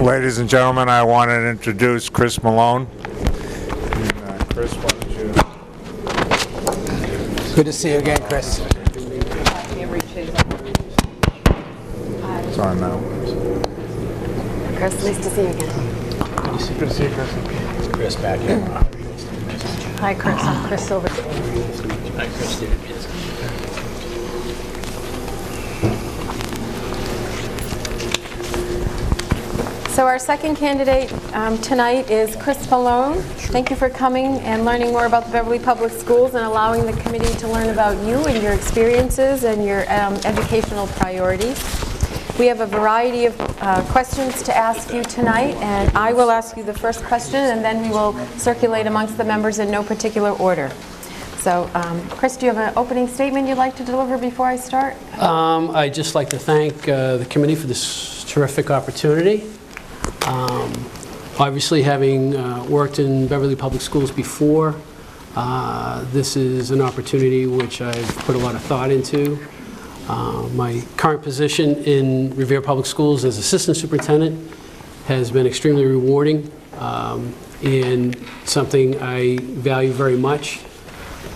Ladies and gentlemen, I want to introduce Chris Malone. Chris, why don't you... Good to see you again, Chris. It's on now. Chris, nice to see you again. Good to see you, Chris. Chris back here. Hi, Chris. I'm Chris Silver. Hi, Chris. So our second candidate tonight is Chris Malone. Thank you for coming and learning more about the Beverly Public Schools and allowing the committee to learn about you and your experiences and your educational priorities. We have a variety of questions to ask you tonight, and I will ask you the first question, and then we will circulate amongst the members in no particular order. So, Chris, do you have an opening statement you'd like to deliver before I start? I'd just like to thank the committee for this terrific opportunity. Obviously, having worked in Beverly Public Schools before, this is an opportunity which I've put a lot of thought into. My current position in Revere Public Schools as Assistant Superintendent has been extremely rewarding and something I value very much.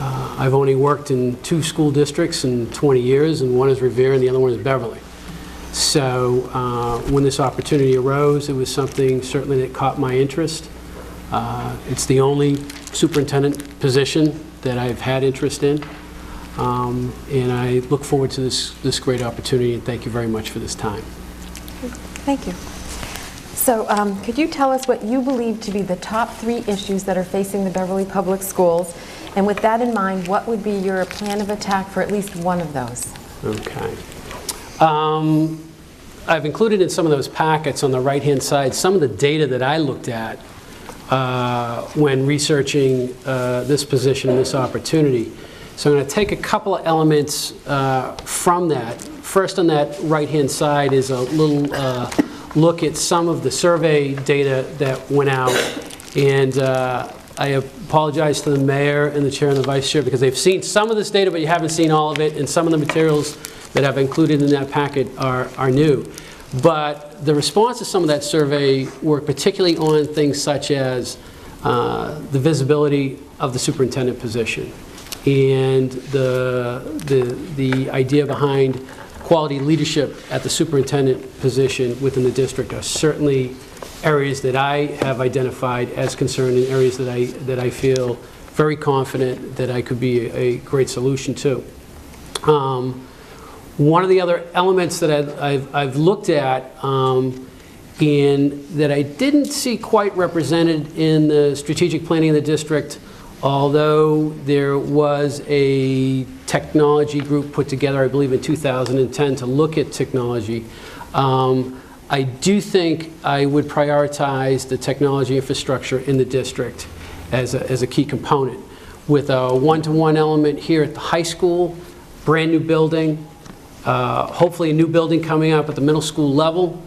I've only worked in 2 school districts in 20 years, and one is Revere and the other one is Beverly. So when this opportunity arose, it was something certainly that caught my interest. It's the only superintendent position that I've had interest in. And I look forward to this great opportunity, and thank you very much for this time. Thank you. So could you tell us what you believe to be the top 3 issues that are facing the Beverly Public Schools? And with that in mind, what would be your plan of attack for at least one of those? Okay. I've included in some of those packets on the right-hand side some of the data that I looked at when researching this position and this opportunity. So I'm going to take a couple of elements from that. First, on that right-hand side is a little look at some of the survey data that went out. And I apologize to the mayor and the chair and the vice chair because they've seen some of this data, but you haven't seen all of it. And some of the materials that I've included in that packet are new. But the response to some of that survey were particularly on things such as the visibility of the superintendent position and the idea behind quality leadership at the superintendent position within the district are certainly areas that I have identified as concerned and areas that I feel very confident that I could be a great solution to. One of the other elements that I've looked at and that I didn't see quite represented in the strategic planning of the district, although there was a technology group put together, I believe in 2010, to look at technology, I do think I would prioritize the technology infrastructure in the district as a key component, with a one-to-one element here at the high school, brand new building, hopefully a new building coming up at the middle school level.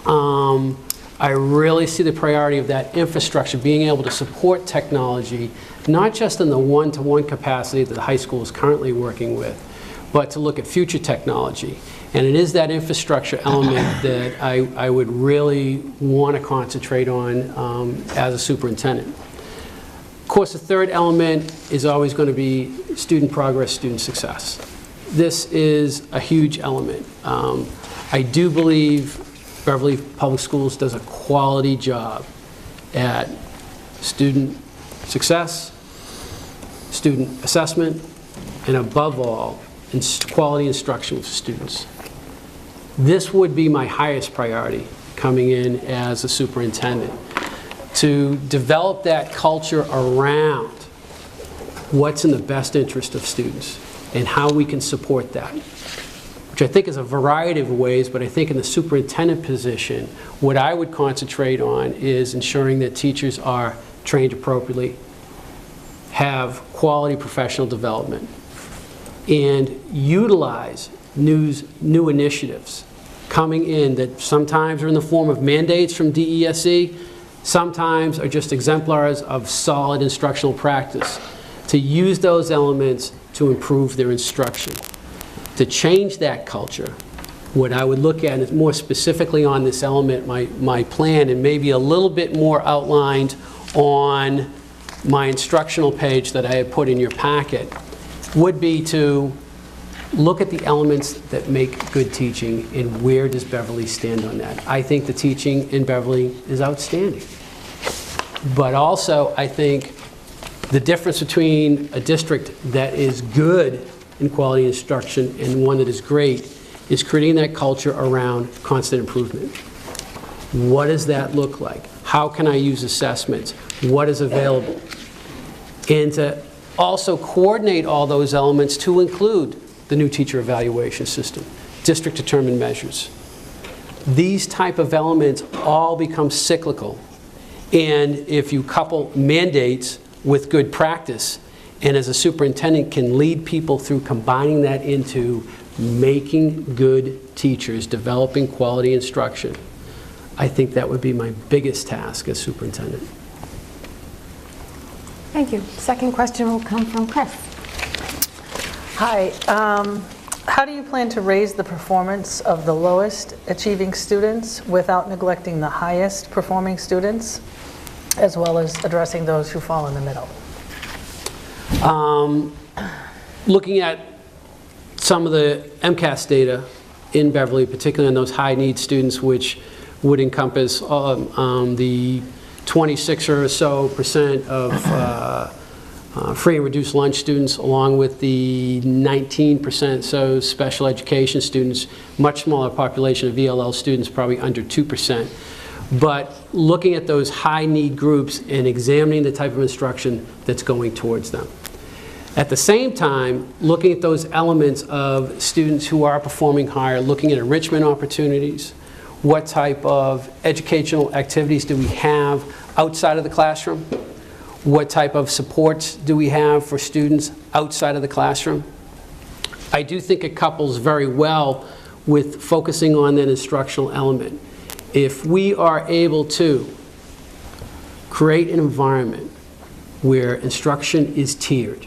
I really see the priority of that infrastructure being able to support technology, not just in the one-to-one capacity that the high school is currently working with, but to look at future technology. And it is that infrastructure element that I would really want to concentrate on as a superintendent. Of course, the third element is always going to be student progress, student success. This is a huge element. I do believe Beverly Public Schools does a quality job at student success, student assessment, and above all, quality instruction with students. This would be my highest priority coming in as a superintendent, to develop that culture around what's in the best interest of students and how we can support that, which I think is a variety of ways, but I think in the superintendent position, what I would concentrate on is ensuring that teachers are trained appropriately, have quality professional development, and utilize new initiatives coming in that sometimes are in the form of mandates from DESE, sometimes are just exemplars of solid instructional practice, to use those elements to improve their instruction, to change that culture, What I would look at is more specifically on this element, my plan, and maybe a little bit more outlined on my instructional page that I had put in your packet, would be to look at the elements that make good teaching and where does Beverly stand on that. I think the teaching in Beverly is outstanding. But also, I think the difference between a district that is good in quality instruction and one that is great is creating that culture around constant improvement. What does that look like? How can I use assessments? What is available? And to also coordinate all those elements to include the new teacher evaluation system, district-determined measures. These type of elements all become cyclical. And if you couple mandates with good practice, and as a superintendent can lead people through combining that into making good teachers, developing quality instruction, I think that would be my biggest task as superintendent. Thank you. Second question will come from Chris. Hi. How do you plan to raise the performance of the lowest achieving students without neglecting the highest performing students, as well as addressing those who fall in the middle? Looking at some of the MCAS data in Beverly, particularly on those high-need students, which would encompass the 26 or so % of free and reduced lunch students, along with the 19% so special education students, much smaller population of ELL students, probably under 2%. But looking at those high-need groups and examining the type of instruction that's going towards them. At the same time, looking at those elements of students who are performing higher, looking at enrichment opportunities, what type of educational activities do we have outside of the classroom? What type of supports do we have for students outside of the classroom? I do think it couples very well with focusing on that instructional element. If we are able to create an environment where instruction is tiered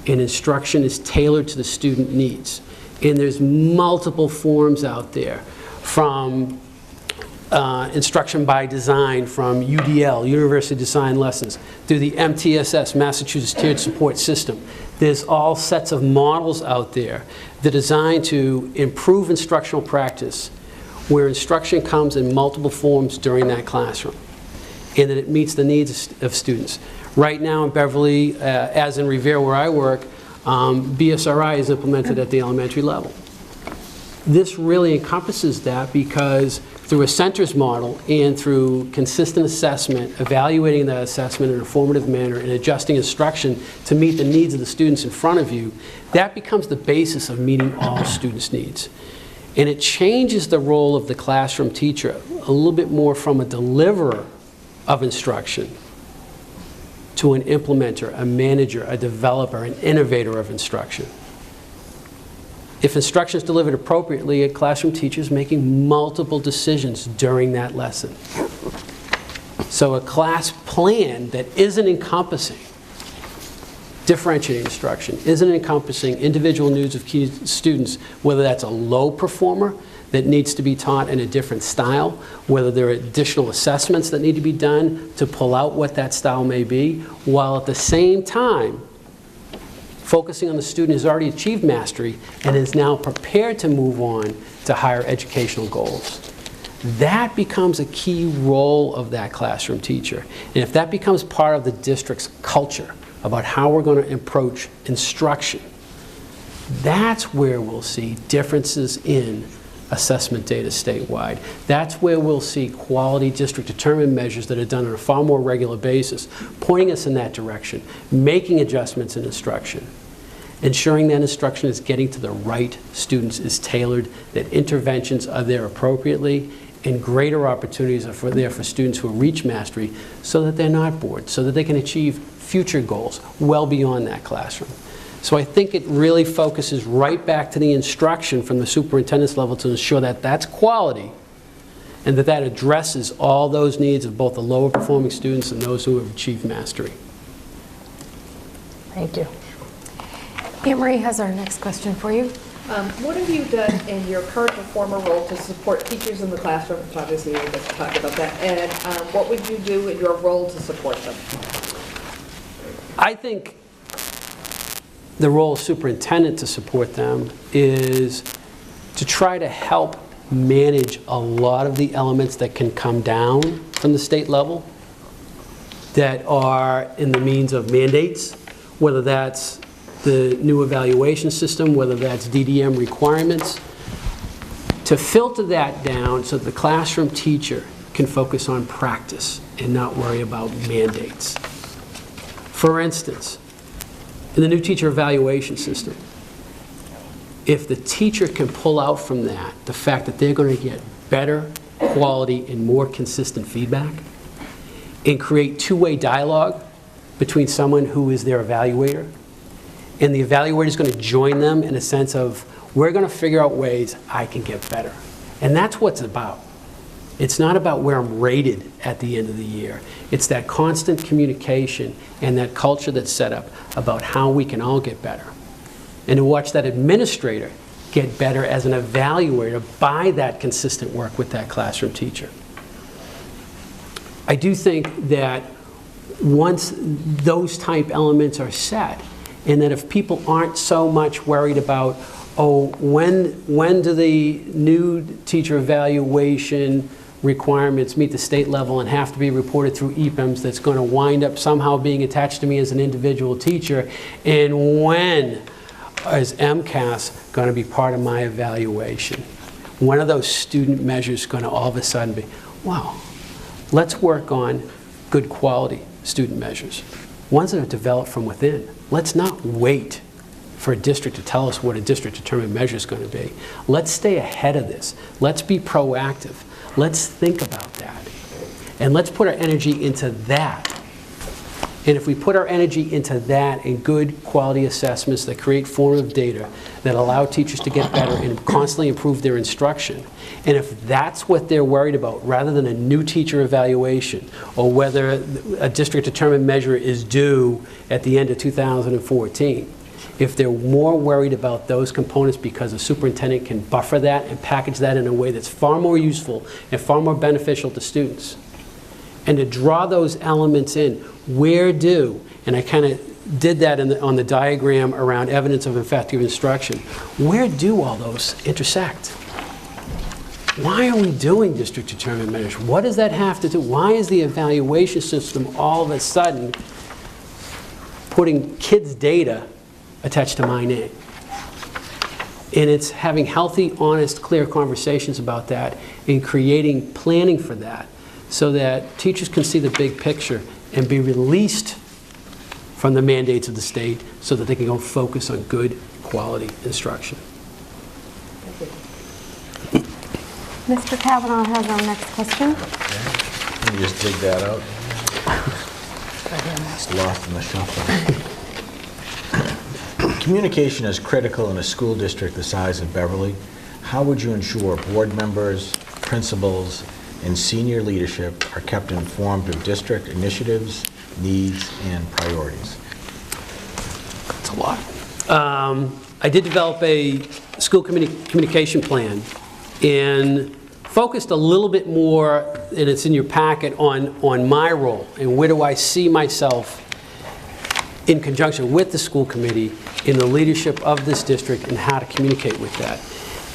and instruction is tailored to the student needs, and there's multiple forms out there, from instruction by design, from UDL, University Design Lessons, through the MTSS, Massachusetts Tiered Support System. There's all sets of models out there that are designed to improve instructional practice, where instruction comes in multiple forms during that classroom, and that it meets the needs of students. Right now in Beverly, as in Revere where I work, BSRI is implemented at the elementary level. This really encompasses that, because through a centers model and through consistent assessment, evaluating that assessment in a formative manner and adjusting instruction to meet the needs of the students in front of you, that becomes the basis of meeting all students' needs. And it changes the role of the classroom teacher a little bit more from a deliverer of instruction to an implementer, a manager, a developer, an innovator of instruction. If instruction is delivered appropriately, a classroom teacher is making multiple decisions during that lesson. So a class plan that isn't encompassing differentiating instruction, isn't encompassing individual needs of key students, whether that's a low performer that needs to be taught in a different style, whether there are additional assessments that need to be done to pull out what that style may be, while at the same time focusing on the student who's already achieved mastery and is now prepared to move on to higher educational goals. That becomes a key role of that classroom teacher. And if that becomes part of the district's culture about how we're going to approach instruction, that's where we'll see differences in assessment data statewide. That's where we'll see quality district-determined measures that are done on a far more regular basis, pointing us in that direction, making adjustments in instruction, ensuring that instruction is getting to the right students, is tailored, that interventions are there appropriately, and greater opportunities are there for students who reach mastery so that they're not bored, so that they can achieve future goals well beyond that classroom. So I think it really focuses right back to the instruction from the superintendent's level to ensure that that's quality and that that addresses all those needs of both the lower performing students and those who have achieved mastery. Thank you. Anne Marie has our next question for you. What have you done in your current or former role to support teachers in the classroom? Obviously, we just talked about that. And what would you do in your role to support them? I think the role of superintendent to support them is to try to help manage a lot of the elements that can come down from the state level that are in the means of mandates, whether that's the new evaluation system, whether that's DDM requirements, to filter that down so that the classroom teacher can focus on practice and not worry about mandates. For instance, in the new teacher evaluation system, if the teacher can pull out from that the fact that they're going to get better quality and more consistent feedback and create two-way dialogue between someone who is their evaluator and the evaluator is going to join them in a sense of, we're going to figure out ways I can get better. And that's what it's about. It's not about where I'm rated at the end of the year. It's that constant communication and that culture that's set up about how we can all get better. And to watch that administrator get better as an evaluator by that consistent work with that classroom teacher. I do think that once those type elements are set, and that if people aren't so much worried about, oh, when do the new teacher evaluation requirements meet the state level and have to be reported through EPIMS that's going to wind up somehow being attached to me as an individual teacher, and when is MCAS going to be part of my evaluation? When are those student measures going to all of a sudden be, wow, let's work on good quality student measures, ones that are developed from within. Let's not wait for a district to tell us what a district determined measure is going to be. Let's stay ahead of this. Let's be proactive. Let's think about that. And let's put our energy into that. And if we put our energy into that and good quality assessments that create formative data that allow teachers to get better and constantly improve their instruction, and if that's what they're worried about rather than a new teacher evaluation or whether a district determined measure is due at the end of 2014, if they're more worried about those components because a superintendent can buffer that and package that in a way that's far more useful and far more beneficial to students, and to draw those elements in, where do, and I kind of did that on the diagram around evidence of effective instruction, where do all those intersect? Why are we doing district determined measures? What does that have to do? Why is the evaluation system all of a sudden putting kids' data attached to my name? And it's having healthy, honest, clear conversations about that and creating planning for that so that teachers can see the big picture and be released from the mandates of the state so that they can go focus on good quality instruction. Mr. Kavanaugh has our next question. Let me just dig that out. It's lost in the shuffle. Communication is critical in a school district the size of Beverly. How would you ensure board members, principals, and senior leadership are kept informed of district initiatives, needs, and priorities? That's a lot. I did develop a school communication plan and focused a little bit more, and it's in your packet, on my role and where do I see myself in conjunction with the school committee in the leadership of this district and how to communicate with that.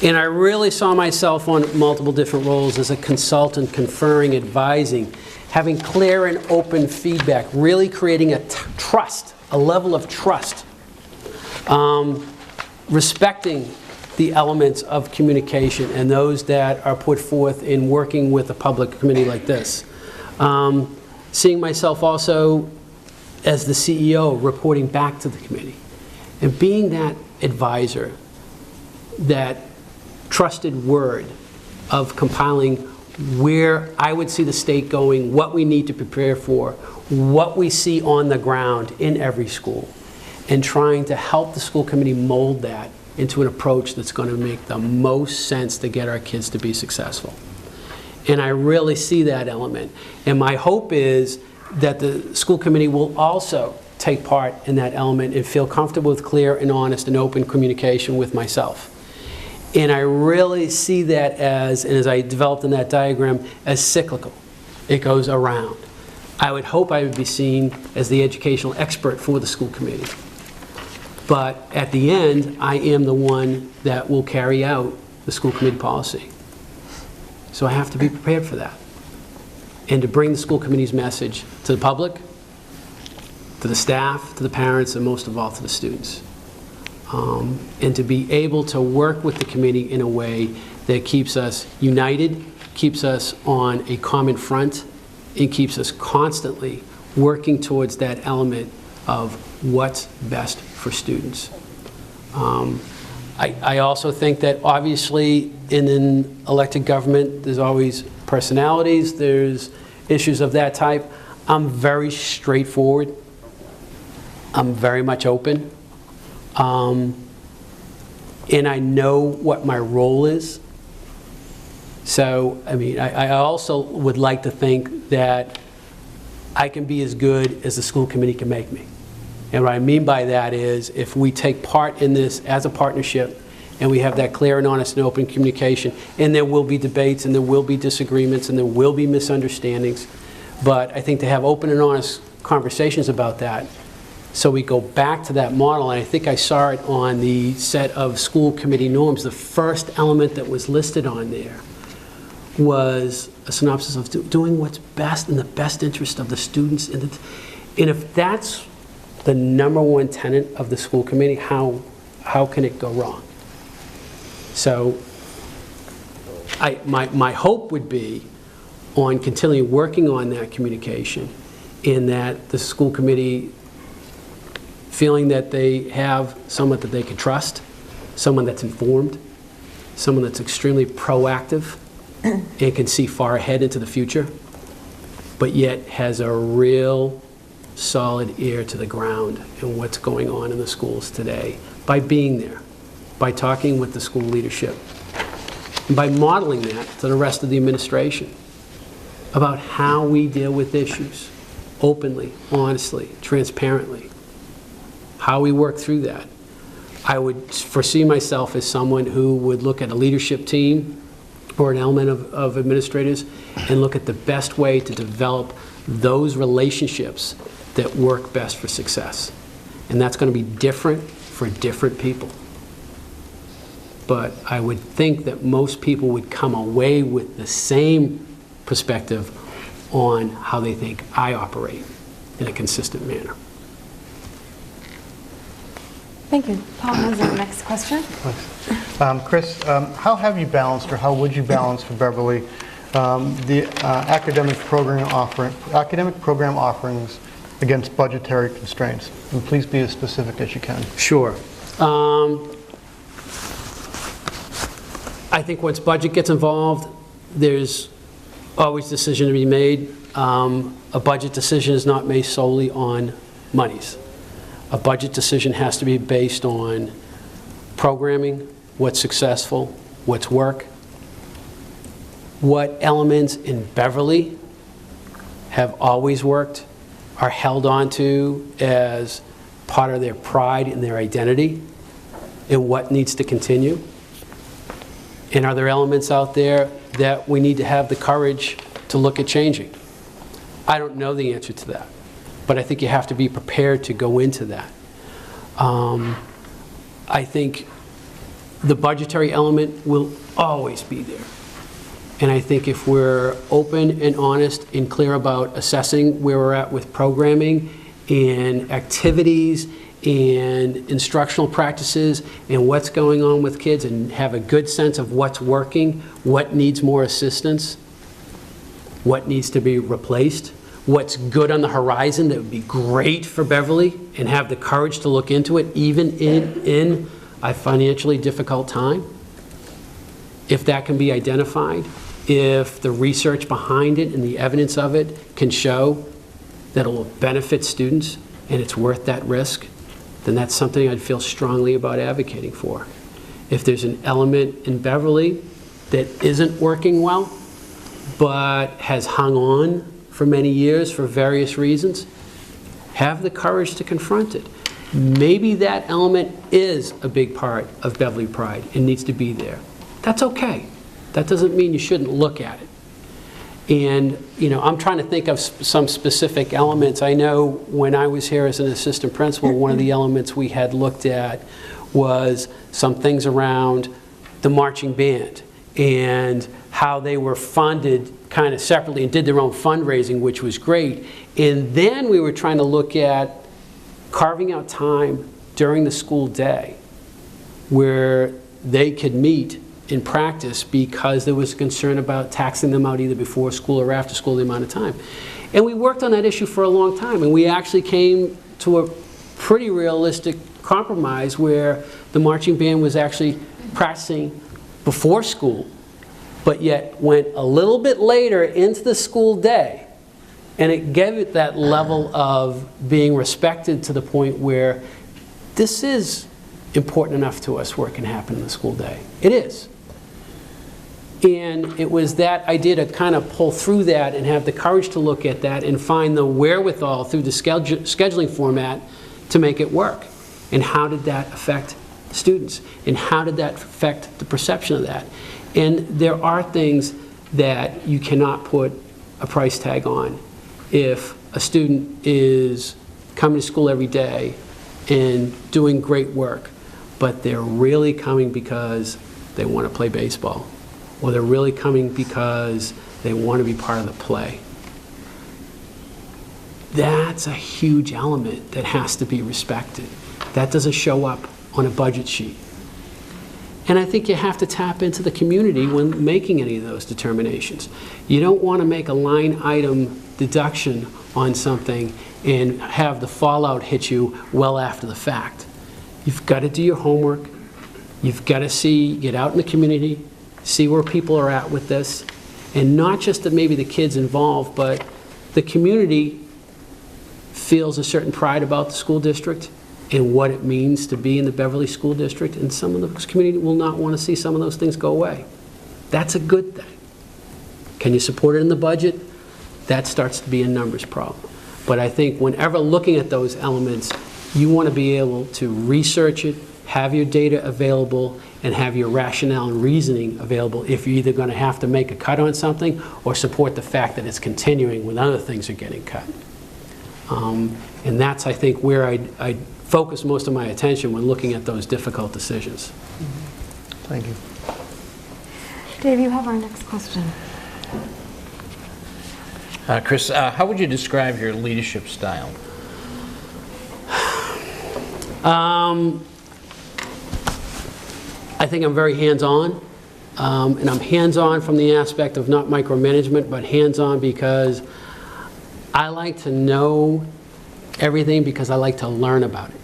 And I really saw myself on multiple different roles as a consultant, conferring, advising, having clear and open feedback, really creating a trust, a level of trust, respecting the elements of communication and those that are put forth in working with a public committee like this. Seeing myself also as the CEO reporting back to the committee and being that advisor, that trusted word of compiling where I would see the state going, what we need to prepare for, what we see on the ground in every school, and trying to help the school committee mold that into an approach that's going to make the most sense to get our kids to be successful. And I really see that element. And my hope is that the school committee will also take part in that element and feel comfortable with clear and honest and open communication with myself And I really see that as, and as I developed in that diagram, as cyclical. It goes around. I would hope I would be seen as the educational expert for the school committee. But at the end, I am the one that will carry out the school committee policy. So I have to be prepared for that. And to bring the school committee's message to the public, to the staff, to the parents, and most of all to the students. And to be able to work with the committee in a way that keeps us united, keeps us on a common front, and keeps us constantly working towards that element of what's best for students. I also think that obviously in an elected government, there's always personalities, there's issues of that type. I'm very straightforward. I'm very much open. And I know what my role is. So, I mean, I also would like to think that I can be as good as the school committee can make me. And what I mean by that is if we take part in this as a partnership and we have that clear and honest and open communication, and there will be debates and there will be disagreements and there will be misunderstandings, but I think to have open and honest conversations about that, so we go back to that model, and I think I saw it on the set of school committee norms. The first element that was listed on there was a synopsis of doing what's best in the best interest of the students. And if that's the number one tenet of the school committee, how can it go wrong? So my hope would be on continuing working on that communication, in that the school committee feeling that they have someone that they can trust, someone that's informed, someone that's extremely proactive and can see far ahead into the future, but yet has a real solid ear to the ground in what's going on in the schools today, by being there, by talking with the school leadership, and by modeling that to the rest of the administration about how we deal with issues openly, honestly, transparently, how we work through that. I would foresee myself as someone who would look at a leadership team or an element of administrators and look at the best way to develop those relationships that work best for success. And that's going to be different for different people. But I would think that most people would come away with the same perspective on how they think I operate in a consistent manner. Thank you. Paul has our next question. Chris, how have you balanced, or how would you balance for Beverly, the academic program offerings against budgetary constraints? And please be as specific as you can. Sure. I think once budget gets involved, there's always a decision to be made. A budget decision is not made solely on monies. A budget decision has to be based on programming, what's successful, what's work, what elements in Beverly have always worked, are held onto as part of their pride and their identity, and what needs to continue. And are there elements out there that we need to have the courage to look at changing? I don't know the answer to that, but I think you have to be prepared to go into that. I think the budgetary element will always be there. And I think if we're open and honest and clear about assessing where we're at with programming and activities and instructional practices and what's going on with kids, and have a good sense of what's working, what needs more assistance, what needs to be replaced, what's good on the horizon that would be great for Beverly, and have the courage to look into it even in a financially difficult time. If that can be identified, if the research behind it and the evidence of it can show that it will benefit students and it's worth that risk, then that's something I'd feel strongly about advocating for. If there's an element in Beverly that isn't working well, but has hung on for many years for various reasons, have the courage to confront it. maybe that element is a big part of Beverly Pride and needs to be there. That's okay. That doesn't mean you shouldn't look at it. And, you know, I'm trying to think of some specific elements. I know when I was here as an assistant principal, one of the elements we had looked at was some things around the marching band and how they were funded kind of separately and did their own fundraising, which was great. And then we were trying to look at carving out time during the school day where they could meet in practice, because there was concern about taxing them out either before school or after school, the amount of time. And we worked on that issue for a long time, and we actually came to a pretty realistic compromise where the marching band was actually practicing before school, but yet went a little bit later into the school day. And it gave it that level of being respected to the point where this is important enough to us where it can happen in the school day. It is. And it was that idea to kind of pull through that and have the courage to look at that and find the wherewithal through the scheduling format to make it work. And how did that affect students? And how did that affect the perception of that? And there are things that you cannot put a price tag on. If a student is coming to school every day and doing great work, but they're really coming because they want to play baseball, or they're really coming because they want to be part of the play. That's a huge element that has to be respected. That doesn't show up on a budget sheet. And I think you have to tap into the community when making any of those determinations. You don't want to make a line item deduction on something and have the fallout hit you well after the fact. You've got to do your homework. You've got to get out in the community, see where people are at with this, and not just that maybe the kids involved, but the community feels a certain pride about the school district and what it means to be in the Beverly School District, and some of the community will not want to see some of those things go away. That's a good thing. Can you support it in the budget? That starts to be a numbers problem. But I think whenever looking at those elements, you want to be able to research it, have your data available, and have your rationale and reasoning available if you're either going to have to make a cut on something or support the fact that it's continuing when other things are getting cut. And that's, I think, where I focus most of my attention when looking at those difficult decisions. Thank you. Dave, you have our next question. Chris, how would you describe your leadership style? I think I'm very hands-on, and I'm hands-on from the aspect of not micromanagement, but hands-on because I like to know everything because I like to learn about it.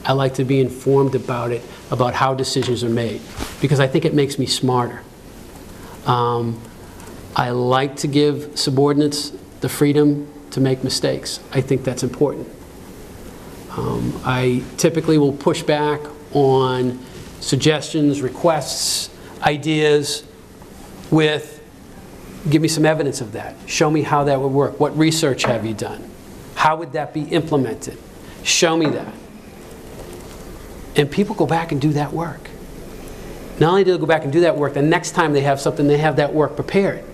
I like to be informed about it, about how decisions are made, because I think it makes me smarter. I like to give subordinates the freedom to make mistakes. I think that's important. I typically will push back on suggestions, requests, ideas with, give me some evidence of that. Show me how that would work. What research have you done? How would that be implemented? Show me that. And people go back and do that work. Not only do they go back and do that work, the next time they have something, they have that work prepared.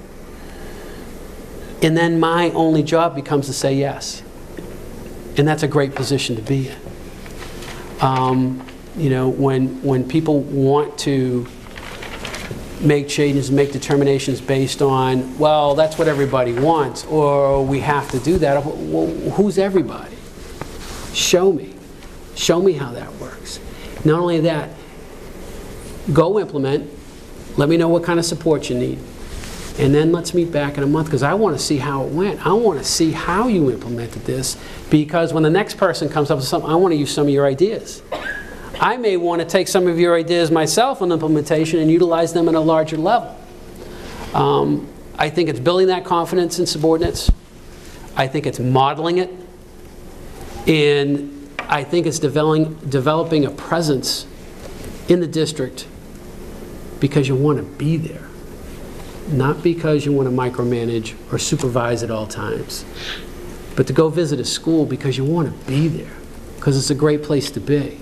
And then my only job becomes to say yes. And that's a great position to be in. You know, when people want to make changes, make determinations based on, well, that's what everybody wants, or we have to do that. Well, who's everybody? Show me. Show me how that works. Not only that, go implement. Let me know what kind of support you need. And then let's meet back in a month, because I want to see how it went. I want to see how you implemented this, because when the next person comes up with something, I want to use some of your ideas. I may want to take some of your ideas myself on implementation and utilize them at a larger level. I think it's building that confidence in subordinates. I think it's modeling it. And I think it's developing a presence in the district because you want to be there, not because you want to micromanage or supervise at all times, but to go visit a school because you want to be there. because it's a great place to be.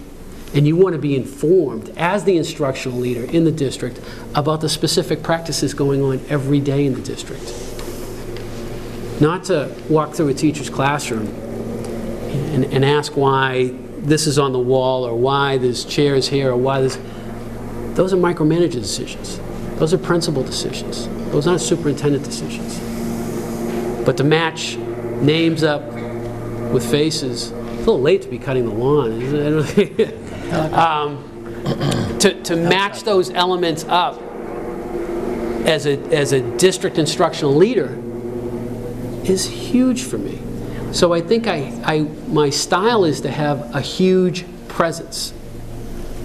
And you want to be informed as the instructional leader in the district about the specific practices going on every day in the district. Not to walk through a teacher's classroom and ask why this is on the wall or why there's chairs here or why there's... Those are micromanager decisions. Those are principal decisions. Those aren't superintendent decisions. But to match names up with faces, it's a little late to be cutting the lawn, isn't it? To match those elements up as a district instructional leader is huge for me. So I think my style is to have a huge presence,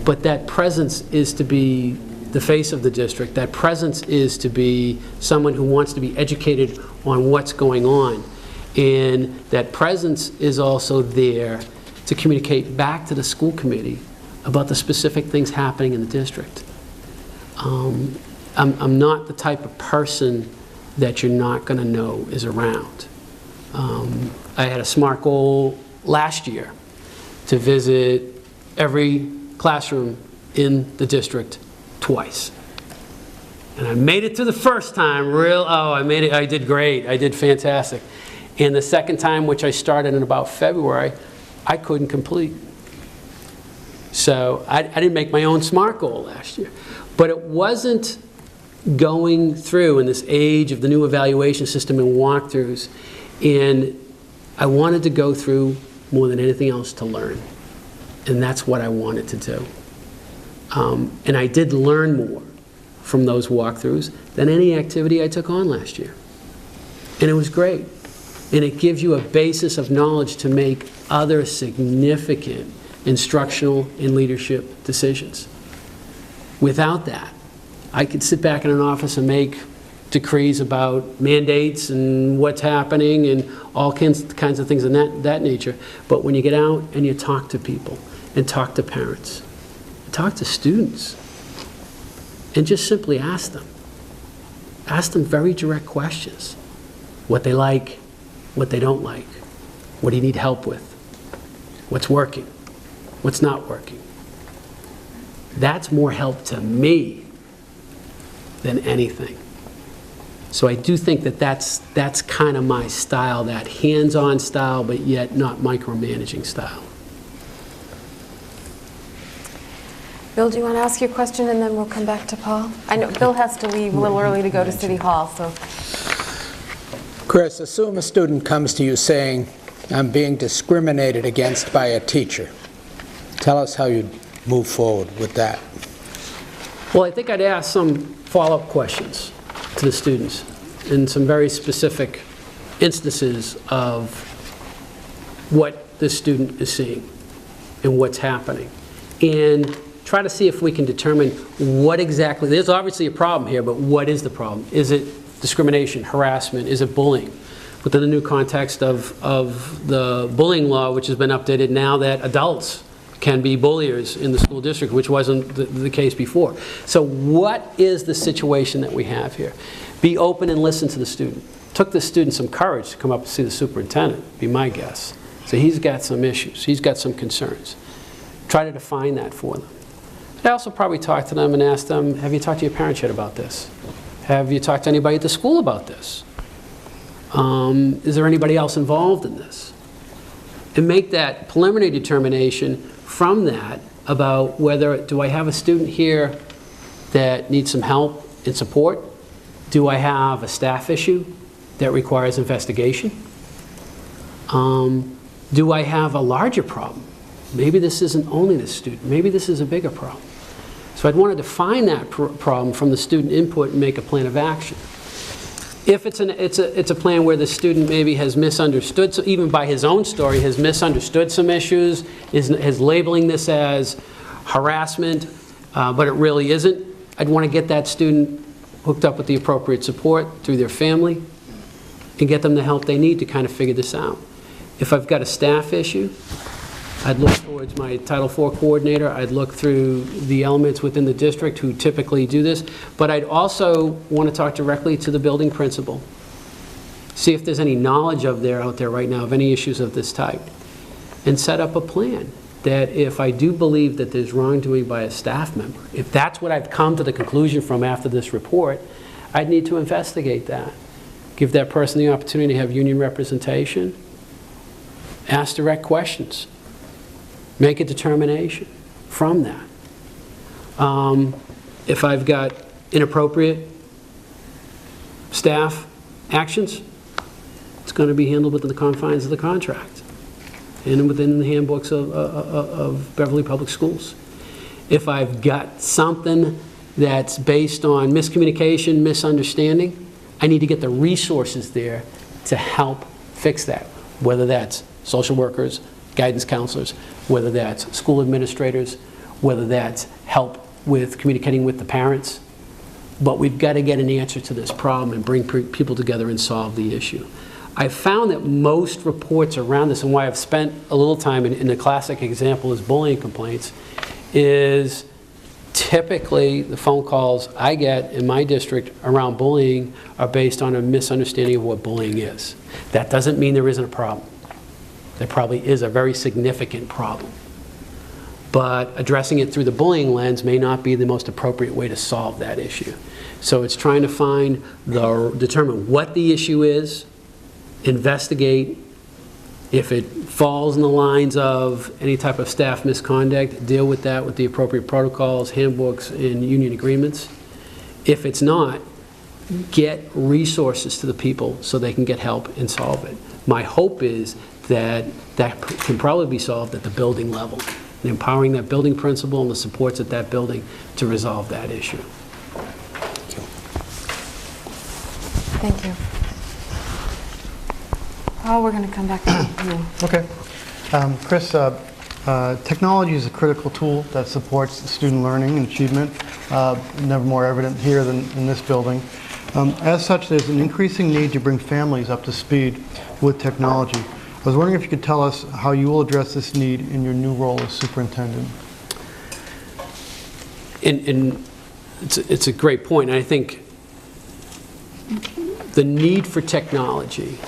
but that presence is to be the face of the district. That presence is to be someone who wants to be educated on what's going on. And that presence is also there to communicate back to the school committee about the specific things happening in the district. I'm not the type of person that you're not going to know is around. I had a SMART goal last year to visit every classroom in the district twice. And I made it to the first time, I made it, I did great, I did fantastic. And the second time, which I started in about February, I couldn't complete. So I didn't make my own SMART goal last year. But it wasn't going through in this age of the new evaluation system and walkthroughs, and I wanted to go through more than anything else to learn. And that's what I wanted to do. And I did learn more from those walkthroughs than any activity I took on last year. And it was great. And it gives you a basis of knowledge to make other significant instructional and leadership decisions. Without that, I could sit back in an office and make decrees about mandates and what's happening and all kinds of things of that nature. But when you get out and you talk to people and talk to parents, talk to students, and just simply ask them. Ask them very direct questions. What they like, what they don't like. What do you need help with? What's working? What's not working? That's more help to me than anything. So I do think that that's kind of my style, that hands-on style, but yet not micromanaging style. Bill, do you want to ask your question and then we'll come back to Paul? I know Bill has to leave a little early to go to City Hall, so. Chris, assume a student comes to you saying, I'm being discriminated against by a teacher. Tell us how you'd move forward with that. Well, I think I'd ask some follow-up questions to the students in some very specific instances of what this student is seeing and what's happening. And try to see if we can determine what exactly, there's obviously a problem here, but what is the problem? Is it discrimination, harassment? Is it bullying? Within the new context of the bullying law, which has been updated now that adults can be bulliers in the school district, which wasn't the case before. So what is the situation that we have here? Be open and listen to the student. Took the student some courage to come up and see the superintendent, be my guess. So he's got some issues. He's got some concerns. Try to define that for them. I also probably talk to them and ask them, have you talked to your parents yet about this? Have you talked to anybody at the school about this? Is there anybody else involved in this? And make that preliminary determination from that about whether, do I have a student here that needs some help and support? Do I have a staff issue that requires investigation? Do I have a larger problem? Maybe this isn't only the student. Maybe this is a bigger problem. So I'd want to define that problem from the student input and make a plan of action. If it's a plan where the student maybe has misunderstood, so even by his own story, has misunderstood some issues, is labeling this as harassment, but it really isn't, I'd want to get that student hooked up with the appropriate support through their family and get them the help they need to kind of figure this out. If I've got a staff issue, I'd look towards my Title IV coordinator. I'd look through the elements within the district who typically do this. But I'd also want to talk directly to the building principal. See if there's any knowledge out there right now of any issues of this type. and set up a plan that if I do believe that there's wrongdoing by a staff member, if that's what I've come to the conclusion from after this report, I'd need to investigate that. Give that person the opportunity to have union representation, ask direct questions, make a determination from that. If I've got inappropriate staff actions, it's going to be handled within the confines of the contract and within the handbooks of Beverly Public Schools. If I've got something that's based on miscommunication, misunderstanding, I need to get the resources there to help fix that, whether that's social workers, guidance counselors, whether that's school administrators, whether that's help with communicating with the parents. But we've got to get an answer to this problem and bring people together and solve the issue. I've found that most reports around this, and why I've spent a little time in the classic example is bullying complaints, is typically the phone calls I get in my district around bullying are based on a misunderstanding of what bullying is. That doesn't mean there isn't a problem. There probably is a very significant problem. But addressing it through the bullying lens may not be the most appropriate way to solve that issue. So it's trying to determine what the issue is, investigate. If it falls in the lines of any type of staff misconduct, deal with that with the appropriate protocols, handbooks, and union agreements. If it's not, get resources to the people so they can get help and solve it. My hope is that that can probably be solved at the building level, and empowering that building principal and the supports at that building to resolve that issue. Thank you. Oh, we're going to come back to you. Okay. Chris, technology is a critical tool that supports student learning and achievement, never more evident here than in this building. As such, there's an increasing need to bring families up to speed with technology. I was wondering if you could tell us how you will address this need in your new role as superintendent. It's a great point. I think the need for technology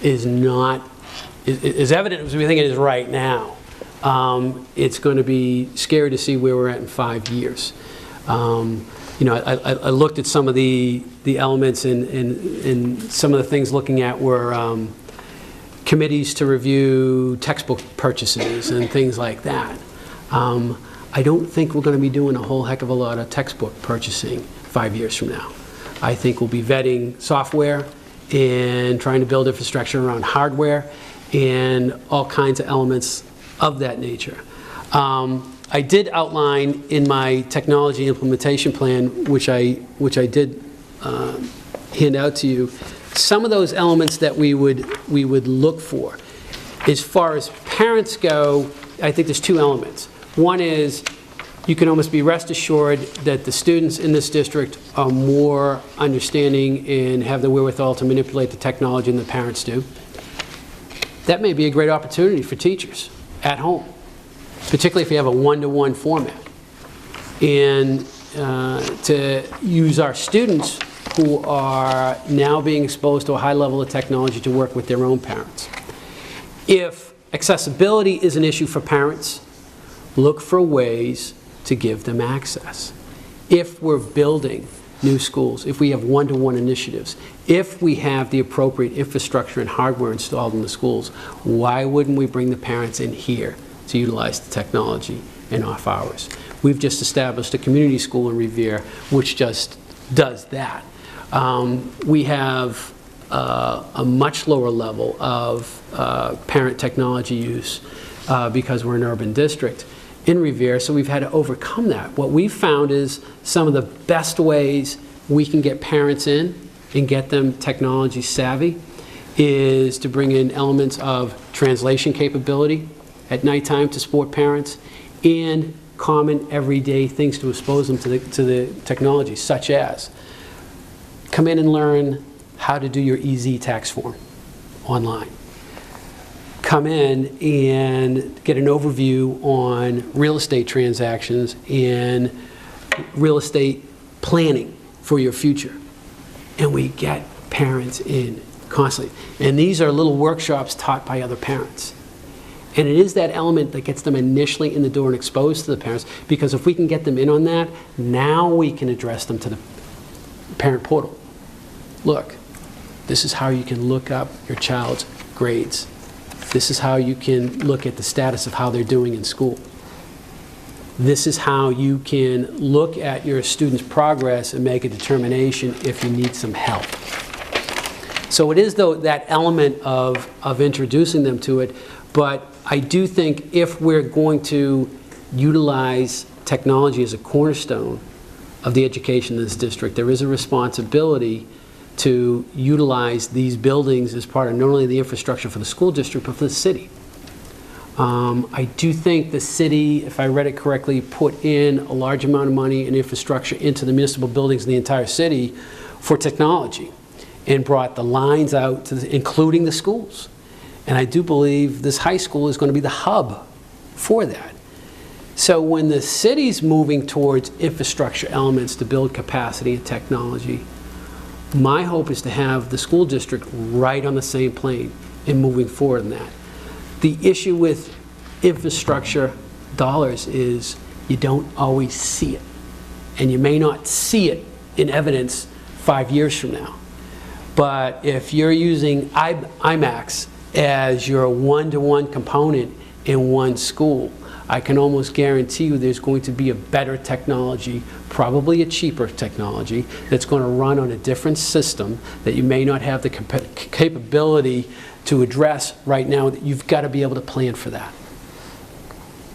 is not as evident as we think it is right now. It's going to be scary to see where we're at in 5 years. I looked at some of the elements and some of the things looking at were committees to review textbook purchases and things like that. I don't think we're going to be doing a whole heck of a lot of textbook purchasing 5 years from now. I think we'll be vetting software and trying to build infrastructure around hardware and all kinds of elements of that nature. I did outline in my technology implementation plan, which I did hand out to you, some of those elements that we would look for. As far as parents go, I think there's 2 elements. One is you can almost be rest assured that the students in this district are more understanding and have the wherewithal to manipulate the technology than the parents do. That may be a great opportunity for teachers at home, particularly if you have a one-to-one format. And to use our students who are now being exposed to a high level of technology to work with their own parents. If accessibility is an issue for parents, look for ways to give them access. If we're building new schools, if we have one-to-one initiatives, if we have the appropriate infrastructure and hardware installed in the schools, why wouldn't we bring the parents in here to utilize the technology in off hours? We've just established a community school in Revere which just does that. We have a much lower level of parent technology use because we're an urban district in Revere, so we've had to overcome that. What we've found is some of the best ways we can get parents in and get them technology savvy is to bring in elements of translation capability at nighttime to support parents and common everyday things to expose them to the technology, such as come in and learn how to do your EZ tax form online. Come in and get an overview on real estate transactions and real estate planning for your future. And we get parents in constantly. And these are little workshops taught by other parents. And it is that element that gets them initially in the door and exposed to the parents, because if we can get them in on that, now we can address them to the parent portal. Look, this is how you can look up your child's grades. This is how you can look at the status of how they're doing in school. This is how you can look at your student's progress and make a determination if you need some help. So it is, though, that element of introducing them to it, but I do think if we're going to utilize technology as a cornerstone of the education in this district, there is a responsibility to utilize these buildings as part of not only the infrastructure for the school district, but for the city. I do think the city, if I read it correctly, put in a large amount of money and infrastructure into the municipal buildings in the entire city for technology, and brought the lines out, to including the schools. And I do believe this high school is going to be the hub for that. So when the city's moving towards infrastructure elements to build capacity and technology, my hope is to have the school district right on the same plane in moving forward in that. The issue with infrastructure dollars is you don't always see it. And you may not see it in evidence 5 years from now. But if you're using IMAX as your one-to-one component in one school, I can almost guarantee you there's going to be a better technology, probably a cheaper technology, that's going to run on a different system that you may not have the capability to address right now. You've got to be able to plan for that.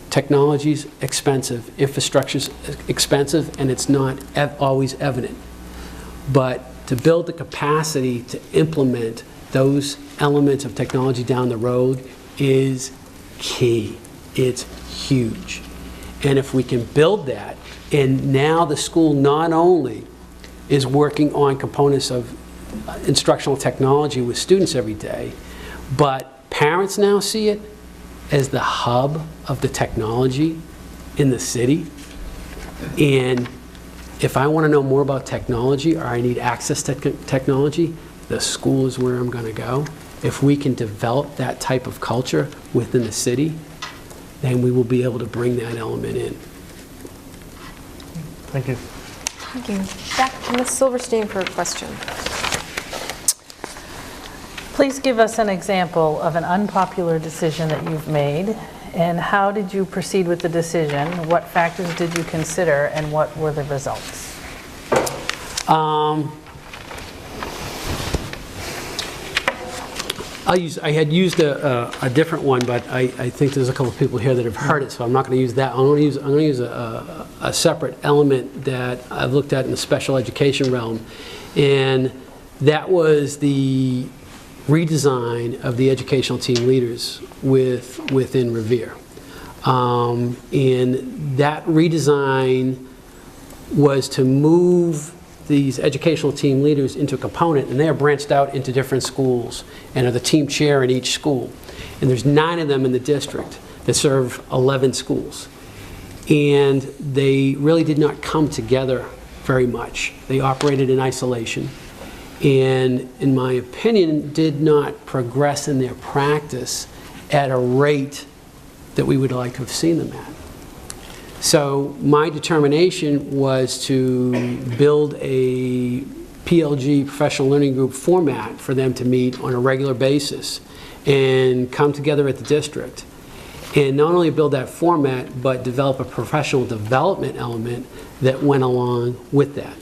Technology's expensive, infrastructure's expensive, and it's not always evident. But to build the capacity to implement those elements of technology down the road is key. It's huge. And if we can build that, and now the school not only is working on components of instructional technology with students every day, but parents now see it as the hub of the technology in the city. And if I want to know more about technology, or I need access to technology, the school is where I'm going to go. If we can develop that type of culture within the city, then we will be able to bring that element in. Thank you. Thank you. Back to Ms. Silverstein for a question. Please give us an example of an unpopular decision that you've made, and how did you proceed with the decision? What factors did you consider, and what were the results? I had used a different one, but I think there's a couple of people here that have heard it, so I'm not going to use that. I'm going to use a separate element that I've looked at in the special education realm, and that was the redesign of the educational team leaders within Revere. And that redesign was to move these educational team leaders into a component, and they are branched out into different schools and are the team chair in each school. And there's 9 of them in the district that serve 11 schools. And they really did not come together very much. They operated in isolation, and in my opinion, did not progress in their practice at a rate that we would like to have seen them at. So my determination was to build a PLG, Professional Learning Group, format for them to meet on a regular basis and come together at the district. And not only build that format, but develop a professional development element that went along with that.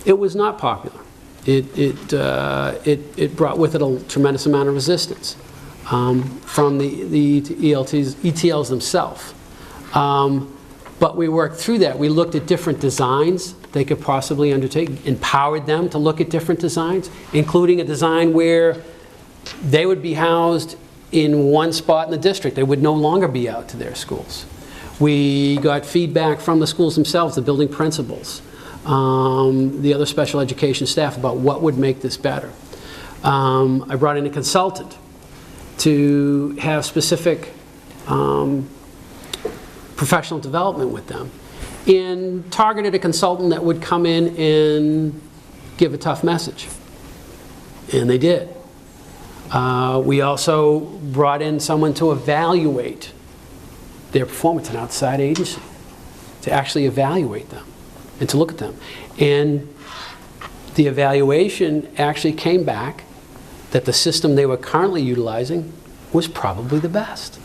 It was not popular. It brought with it a tremendous amount of resistance from the ETLs themselves. But we worked through that. We looked at different designs they could possibly undertake, empowered them to look at different designs, including a design where they would be housed in one spot in the district. They would no longer be out to their schools. We got feedback from the schools themselves, the building principals, the other special education staff, about what would make this better. I brought in a consultant to have specific professional development with them, and targeted a consultant that would come in and give a tough message. And they did. We also brought in someone to evaluate their performance, an outside agency, to actually evaluate them and to look at them. And the evaluation actually came back that the system they were currently utilizing was probably the best.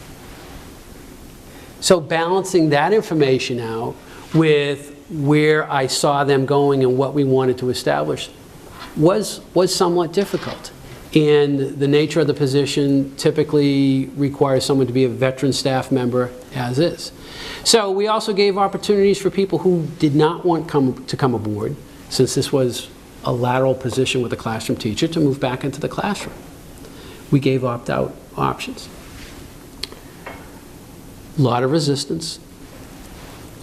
So balancing that information out with where I saw them going and what we wanted to establish was somewhat difficult. And the nature of the position typically requires someone to be a veteran staff member, as is. So we also gave opportunities for people who did not want to come aboard, since this was a lateral position with a classroom teacher, to move back into the classroom. We gave opt-out options. A lot of resistance,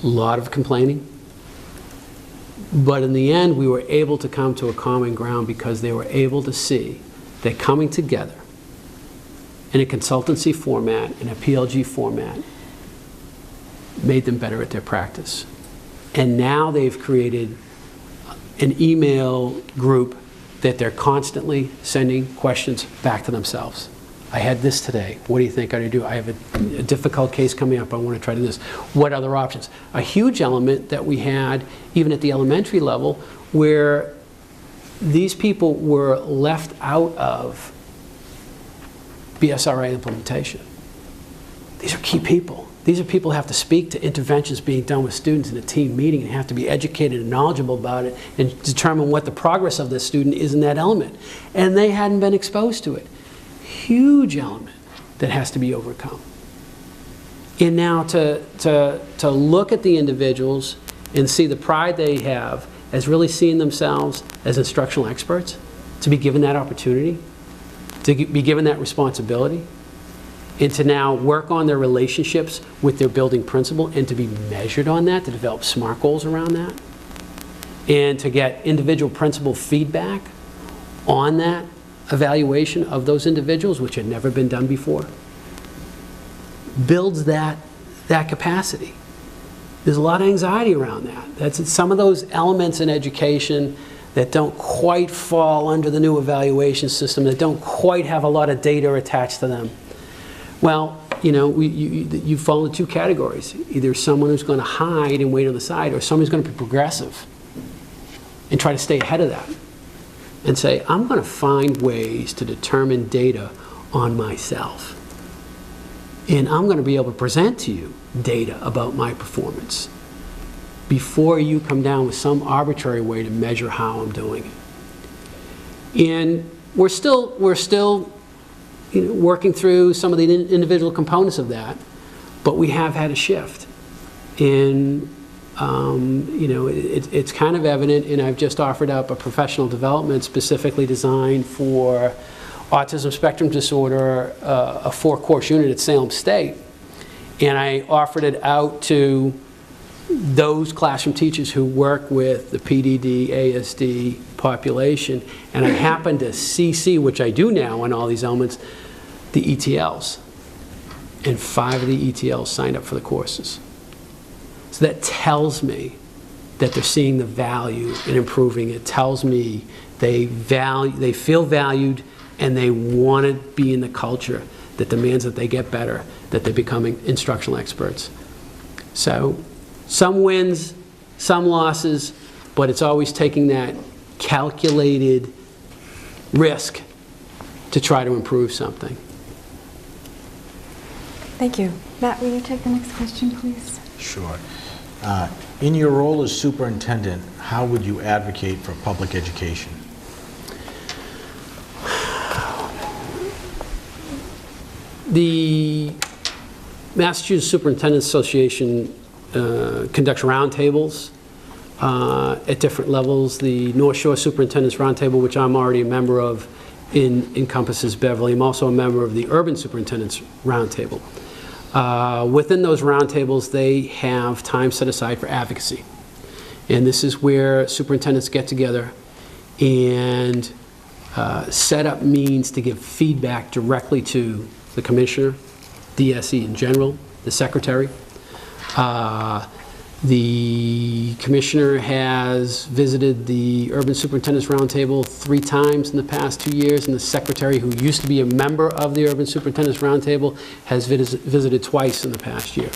a lot of complaining. But in the end, we were able to come to a common ground because they were able to see that coming together in a consultancy format, in a PLG format, made them better at their practice. And now they've created an email group that they're constantly sending questions back to themselves. I had this today. What do you think I should do? I have a difficult case coming up. I want to try to do this. What other options? A huge element that we had, even at the elementary level, where these people were left out of BSRA implementation. These are key people. These are people who have to speak to interventions being done with students in a team meeting and have to be educated and knowledgeable about it and determine what the progress of this student is in that element. And they hadn't been exposed to it. Huge element that has to be overcome. And now to look at the individuals and see the pride they have as really seeing themselves as instructional experts, to be given that opportunity, to be given that responsibility, and to now work on their relationships with their building principal and to be measured on that, to develop SMART goals around that, and to get individual principal feedback on that evaluation of those individuals, which had never been done before, builds that capacity. There's a lot of anxiety around that. That's some of those elements in education that don't quite fall under the new evaluation system, that don't quite have a lot of data attached to them. Well, you know, you fall into two categories. Either someone who's going to hide and wait on the side, or someone who's going to be progressive and try to stay ahead of that and say, I'm going to find ways to determine data on myself. And I'm going to be able to present to you data about my performance before you come down with some arbitrary way to measure how I'm doing it. And we're still working through some of the individual components of that, but we have had a shift. And it's kind of evident, and I've just offered up a professional development specifically designed for autism spectrum disorder, a 4-course unit at Salem State. And I offered it out to those classroom teachers who work with the PDD, ASD population. And I happened to CC, which I do now on all these elements, the ETLs. And 5 of the ETLs signed up for the courses. So that tells me that they're seeing the value in improving. It tells me they feel valued, and they want to be in the culture that demands that they get better, that they're becoming instructional experts. So some wins, some losses, but it's always taking that calculated risk to try to improve something. Thank you. Matt, will you take the next question, please? Sure. In your role as superintendent, how would you advocate for public education? The Massachusetts Superintendent Association conducts roundtables at different levels. The North Shore Superintendent's Roundtable, which I'm already a member of, encompasses Beverly. I'm also a member of the Urban Superintendent's Roundtable. Within those roundtables, they have time set aside for advocacy. And this is where superintendents get together and set up means to give feedback directly to the commissioner, DSE in general, the secretary. The commissioner has visited the Urban Superintendent's Roundtable 3 times in the past 2 years, and the secretary, who used to be a member of the Urban Superintendent's Roundtable, has visited twice in the past year.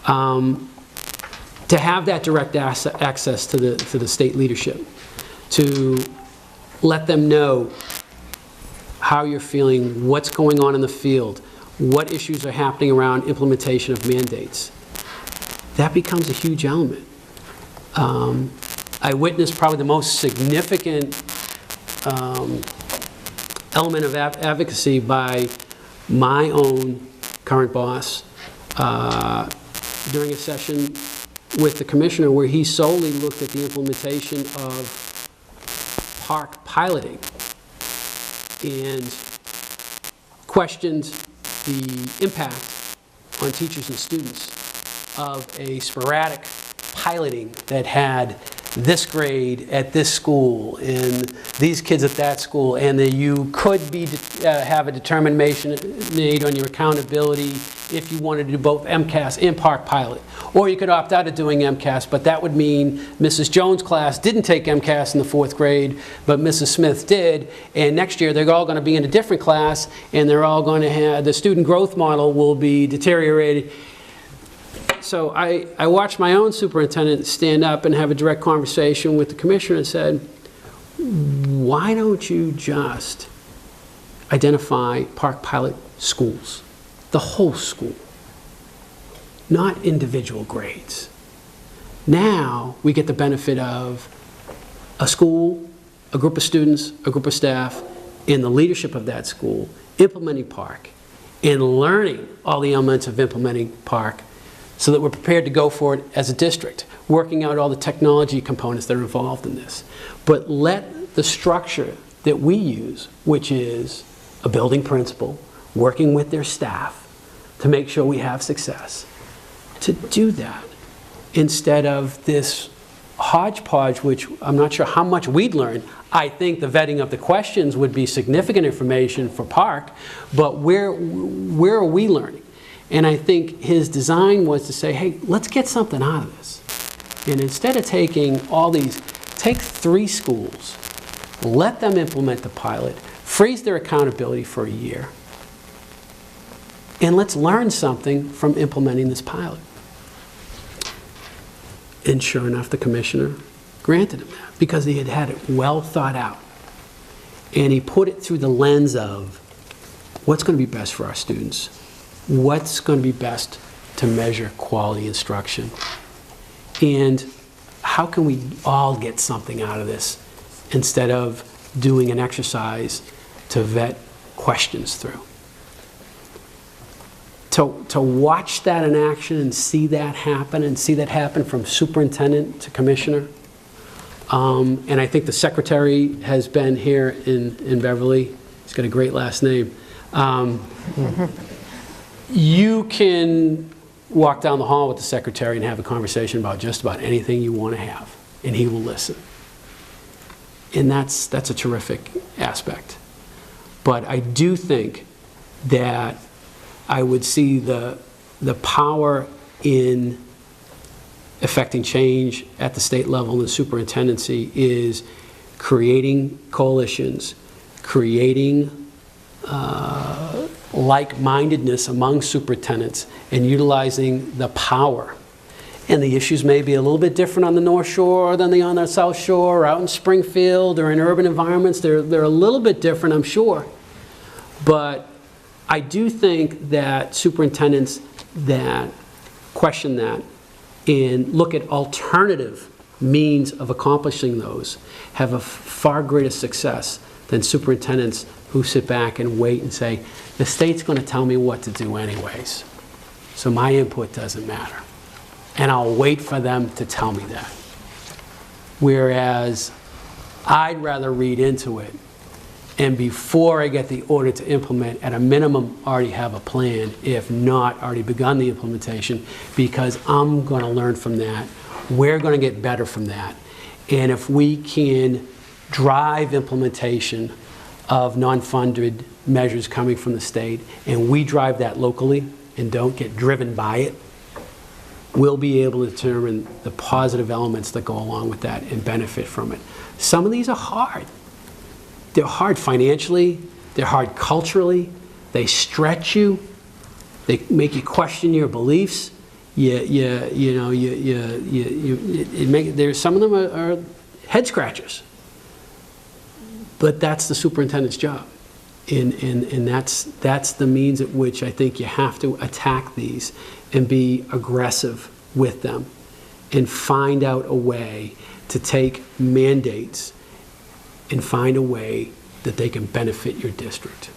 To have that direct access to the state leadership, to let them know how you're feeling, what's going on in the field, what issues are happening around implementation of mandates. That becomes a huge element. I witnessed probably the most significant element of advocacy by my own current boss during a session with the commissioner where he solely looked at the implementation of park piloting and questioned the impact on teachers and students of a sporadic piloting that had this grade at this school and these kids at that school, and that you could have a determination made on your accountability if you wanted to do both MCAS and park pilot. Or you could opt out of doing MCAS, but that would mean Mrs. Jones' class didn't take MCAS in the 4th grade, but Mrs. Smith did, and next year they're all going to be in a different class, and they're all going to have, the student growth model will be deteriorated. So I watched my own superintendent stand up and have a direct conversation with the commissioner and said, why don't you just identify park pilot schools, the whole school, not individual grades? Now we get the benefit of a school, a group of students, a group of staff, and the leadership of that school implementing park and learning all the elements of implementing park, so that we're prepared to go for it as a district, working out all the technology components that are involved in this. But let the structure that we use, which is a building principal, working with their staff to make sure we have success, to do that instead of this hodgepodge, which I'm not sure how much we'd learn. I think the vetting of the questions would be significant information for Park, but where are we learning? And I think his design was to say, hey, let's get something out of this. And instead of taking all these, take 3 schools, let them implement the pilot, freeze their accountability for a year, and let's learn something from implementing this pilot. And sure enough, the commissioner granted him that because he had had it well thought out. And he put it through the lens of what's going to be best for our students, what's going to be best to measure quality instruction, and how can we all get something out of this instead of doing an exercise to vet questions through. To watch that in action and see that happen from superintendent to commissioner. And I think the secretary has been here in Beverly. He's got a great last name. You can walk down the hall with the secretary and have a conversation about just about anything you want to have, and he will listen. And that's a terrific aspect. But I do think that I would see the power in affecting change at the state level in the superintendency is creating coalitions, creating like-mindedness among superintendents, and utilizing the power. And the issues may be a little bit different on the North Shore than they are on the South Shore, or out in Springfield, or in urban environments. They're a little bit different, I'm sure. But I do think that superintendents that question that and look at alternative means of accomplishing those have a far greater success than superintendents who sit back and wait and say, the state's going to tell me what to do anyways, so my input doesn't matter. And I'll wait for them to tell me that. Whereas I'd rather read into it, and before I get the order to implement, at a minimum, already have a plan, if not already begun the implementation, because I'm going to learn from that. We're going to get better from that. And if we can drive implementation of non-funded measures coming from the state, and we drive that locally and don't get driven by it, we'll be able to determine the positive elements that go along with that and benefit from it. Some of these are hard. They're hard financially, they're hard culturally, they stretch you, they make you question your beliefs. Some of them are head scratchers. But that's the superintendent's job. And that's the means at which I think you have to attack these and be aggressive with them and find out a way to take mandates and find a way that they can benefit your district.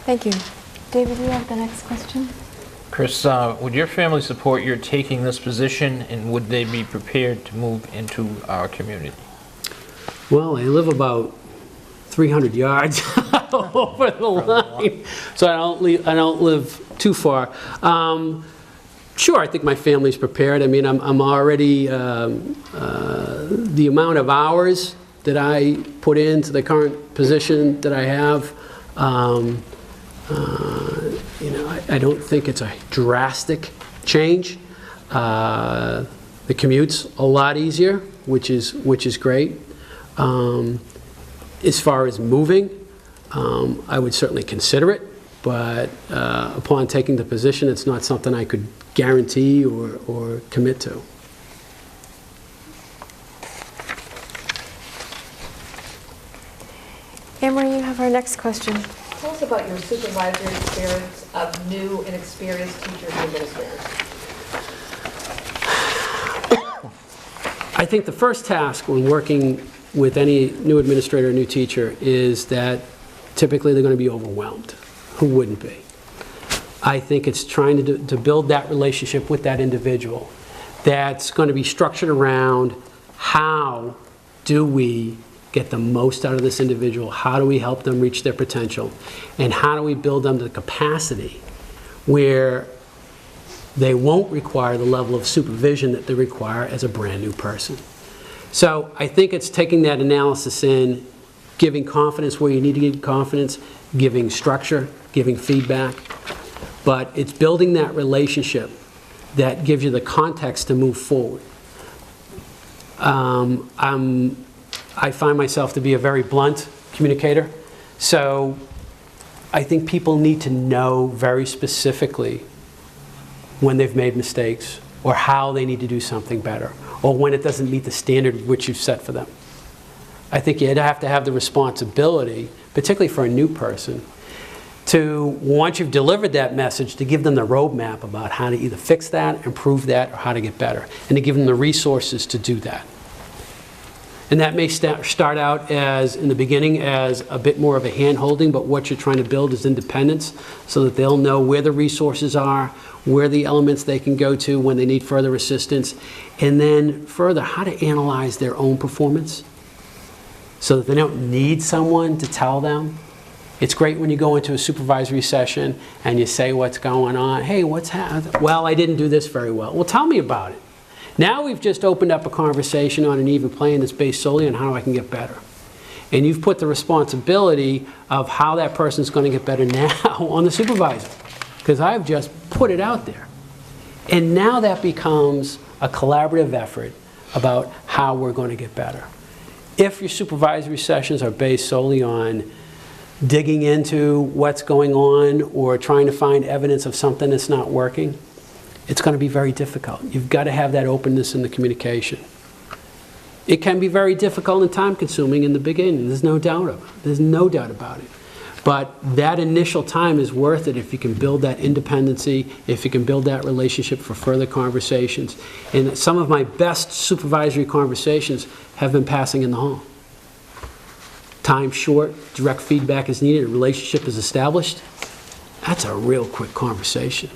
Thank you. David, do you have the next question? Chris, would your family support your taking this position, and would they be prepared to move into our community? Well, I live about 300 yards over the line, so I don't live too far. Sure, I think my family's prepared. I mean, I'm already, the amount of hours that I put into the current position that I have, I don't think it's a drastic change. The commute's a lot easier, which is great. As far as moving, I would certainly consider it, but upon taking the position, it's not something I could guarantee or commit to. Anne-Marie, you have our next question. Tell us about your supervisory experience of new and experienced teachers and administrators. I think the first task when working with any new administrator or new teacher is that typically they're going to be overwhelmed. Who wouldn't be? I think it's trying to build that relationship with that individual that's going to be structured around how do we get the most out of this individual, how do we help them reach their potential, and how do we build them to the capacity where they won't require the level of supervision that they require as a brand new person. So I think it's taking that analysis in, giving confidence where you need to give confidence, giving structure, giving feedback, but it's building that relationship that gives you the context to move forward. I find myself to be a very blunt communicator, so I think people need to know very specifically when they've made mistakes or how they need to do something better or when it doesn't meet the standard which you've set for them. I think you'd have to have the responsibility, particularly for a new person, to, once you've delivered that message, to give them the roadmap about how to either fix that, improve that, or how to get better, and to give them the resources to do that. And that may start out as, in the beginning, as a bit more of a hand-holding, but what you're trying to build is independence so that they'll know where the resources are, where the elements they can go to when they need further assistance, and then further, how to analyze their own performance so that they don't need someone to tell them. It's great when you go into a supervisory session and you say what's going on. Hey, what's happening? Well, I didn't do this very well. Well, tell me about it. Now we've just opened up a conversation on an even plane that's based solely on how I can get better. And you've put the responsibility of how that person's going to get better now on the supervisor, because I've just put it out there. And now that becomes a collaborative effort about how we're going to get better. If your supervisory sessions are based solely on digging into what's going on or trying to find evidence of something that's not working, it's going to be very difficult. You've got to have that openness in the communication. It can be very difficult and time-consuming in the beginning. There's no doubt of it. There's no doubt about it. But that initial time is worth it if you can build that independency, if you can build that relationship for further conversations. And some of my best supervisory conversations have been passing in the hall. Time short, direct feedback is needed, a relationship is established. That's a real quick conversation.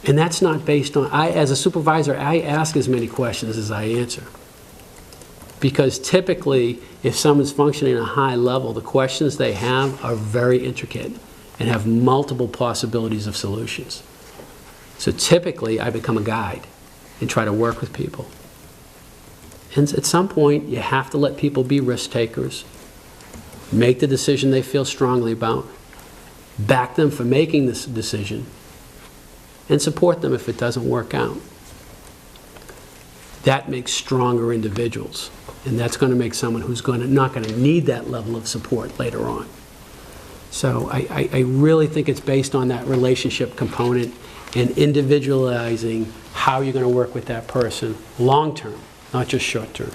And that's not based on, as a supervisor, I ask as many questions as I answer. Because typically, if someone's functioning at a high level, the questions they have are very intricate and have multiple possibilities of solutions. So typically, I become a guide and try to work with people. And at some point, you have to let people be risk takers, make the decision they feel strongly about, back them for making this decision, and support them if it doesn't work out. That makes stronger individuals, and that's going to make someone who's not going to need that level of support later on. So I really think it's based on that relationship component and individualizing how you're going to work with that person long-term, not just short-term.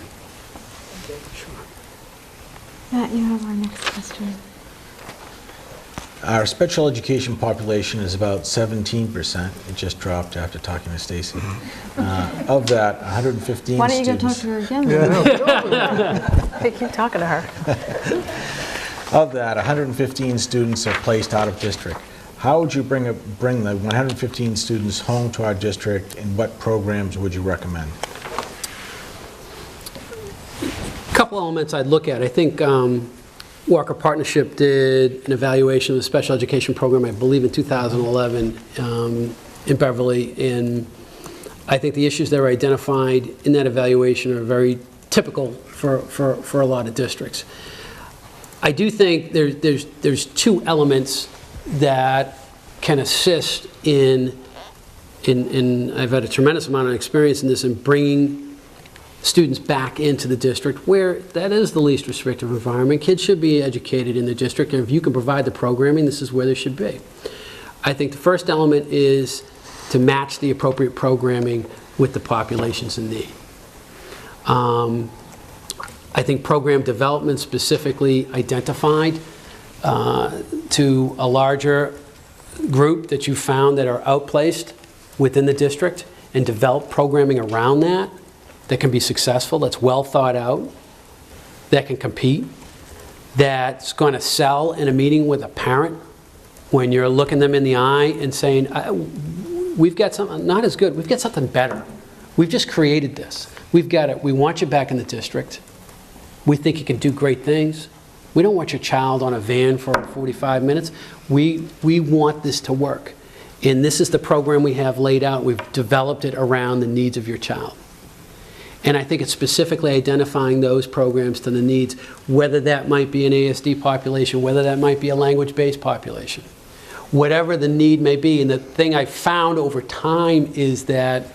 Matt, you have our next question. Our special education population is about 17%. It just dropped after talking to Stacy. Of that, 115 Why don't you go students. talk to her again? then? Hey, keep talking to her. Of that, 115 students are placed out of district. How would you bring the 115 students home to our district, and what programs would you recommend? A couple elements I'd look at. I think Walker Partnership did an evaluation of the special education program, I believe in 2011 in Beverly, and I think the issues that were identified in that evaluation are very typical for a lot of districts. I do think there's two elements that can assist in I've had a tremendous amount of experience in this, in bringing students back into the district where that is the least restrictive environment. Kids should be educated in the district, and if you can provide the programming, this is where they should be. I think the first element is to match the appropriate programming with the populations in need. I think program development specifically identified to a larger group that you found that are outplaced within the district, and develop programming around that can be successful, that's well thought out, that can compete, that's going to sell in a meeting with a parent when you're looking them in the eye and saying, we've got something not as good, we've got something better. We've just created this. We've got it. We want you back in the district. We think you can do great things. We don't want your child on a van for 45 minutes. We want this to work. And this is the program we have laid out. We've developed it around the needs of your child. And I think it's specifically identifying those programs to the needs, whether that might be an ASD population, whether that might be a language-based population, whatever the need may be. And the thing I found over time is that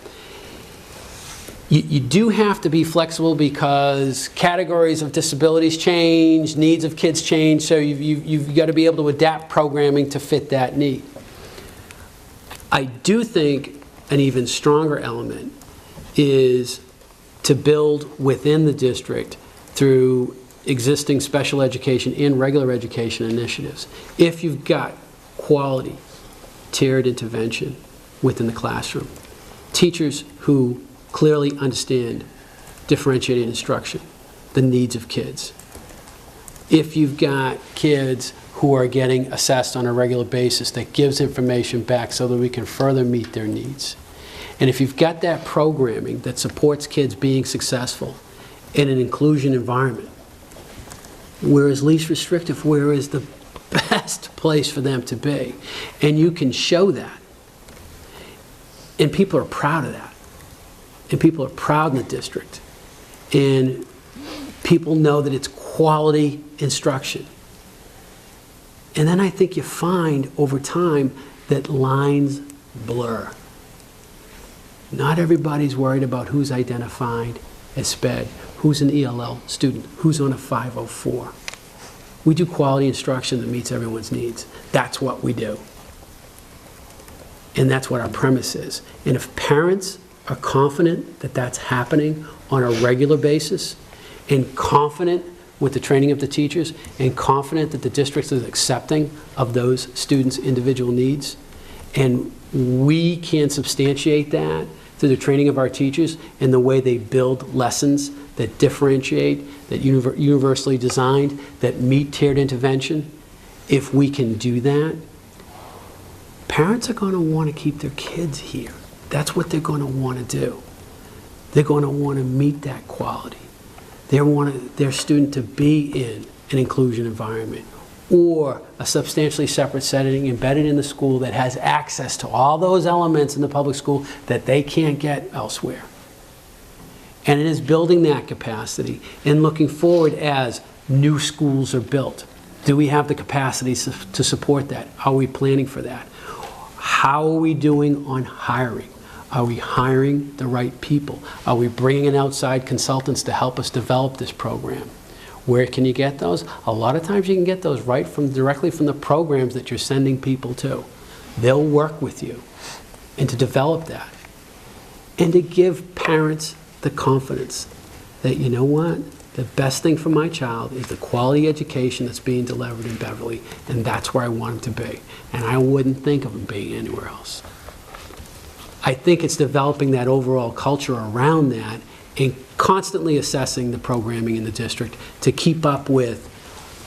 you do have to be flexible, because categories of disabilities change, needs of kids change, so you've got to be able to adapt programming to fit that need. I do think an even stronger element is to build within the district through existing special education and regular education initiatives. If you've got quality, tiered intervention within the classroom, teachers who clearly understand differentiated instruction, the needs of kids. If you've got kids who are getting assessed on a regular basis, that gives information back so that we can further meet their needs. And if you've got that programming that supports kids being successful in an inclusion environment, where is least restrictive, where is the best place for them to be, and you can show that, and people are proud of that, and people are proud in the district, and people know that it's quality instruction. And then I think you find over time that lines blur. Not everybody's worried about who's identified as SPED, who's an ELL student, who's on a 504. We do quality instruction that meets everyone's needs. That's what we do. And that's what our premise is. And if parents are confident that that's happening on a regular basis, and confident with the training of the teachers, and confident that the district is accepting of those students' individual needs, and we can substantiate that through the training of our teachers and the way they build lessons that differentiate, that universally designed, that meet tiered intervention. If we can do that, parents are going to want to keep their kids here. That's what they're going to want to do. They're going to want to meet that quality. They want their student to be in an inclusion environment, or a substantially separate setting embedded in the school that has access to all those elements in the public school that they can't get elsewhere. And it is building that capacity and looking forward as new schools are built. Do we have the capacity to support that? Are we planning for that? How are we doing on hiring? Are we hiring the right people? Are we bringing in outside consultants to help us develop this program? Where can you get those? A lot of times you can get those directly from the programs that you're sending people to. They'll work with you, and to develop that. And to give parents the confidence that, you know what? The best thing for my child is the quality education that's being delivered in Beverly, and that's where I want him to be. And I wouldn't think of him being anywhere else. I think it's developing that overall culture around that and constantly assessing the programming in the district to keep up with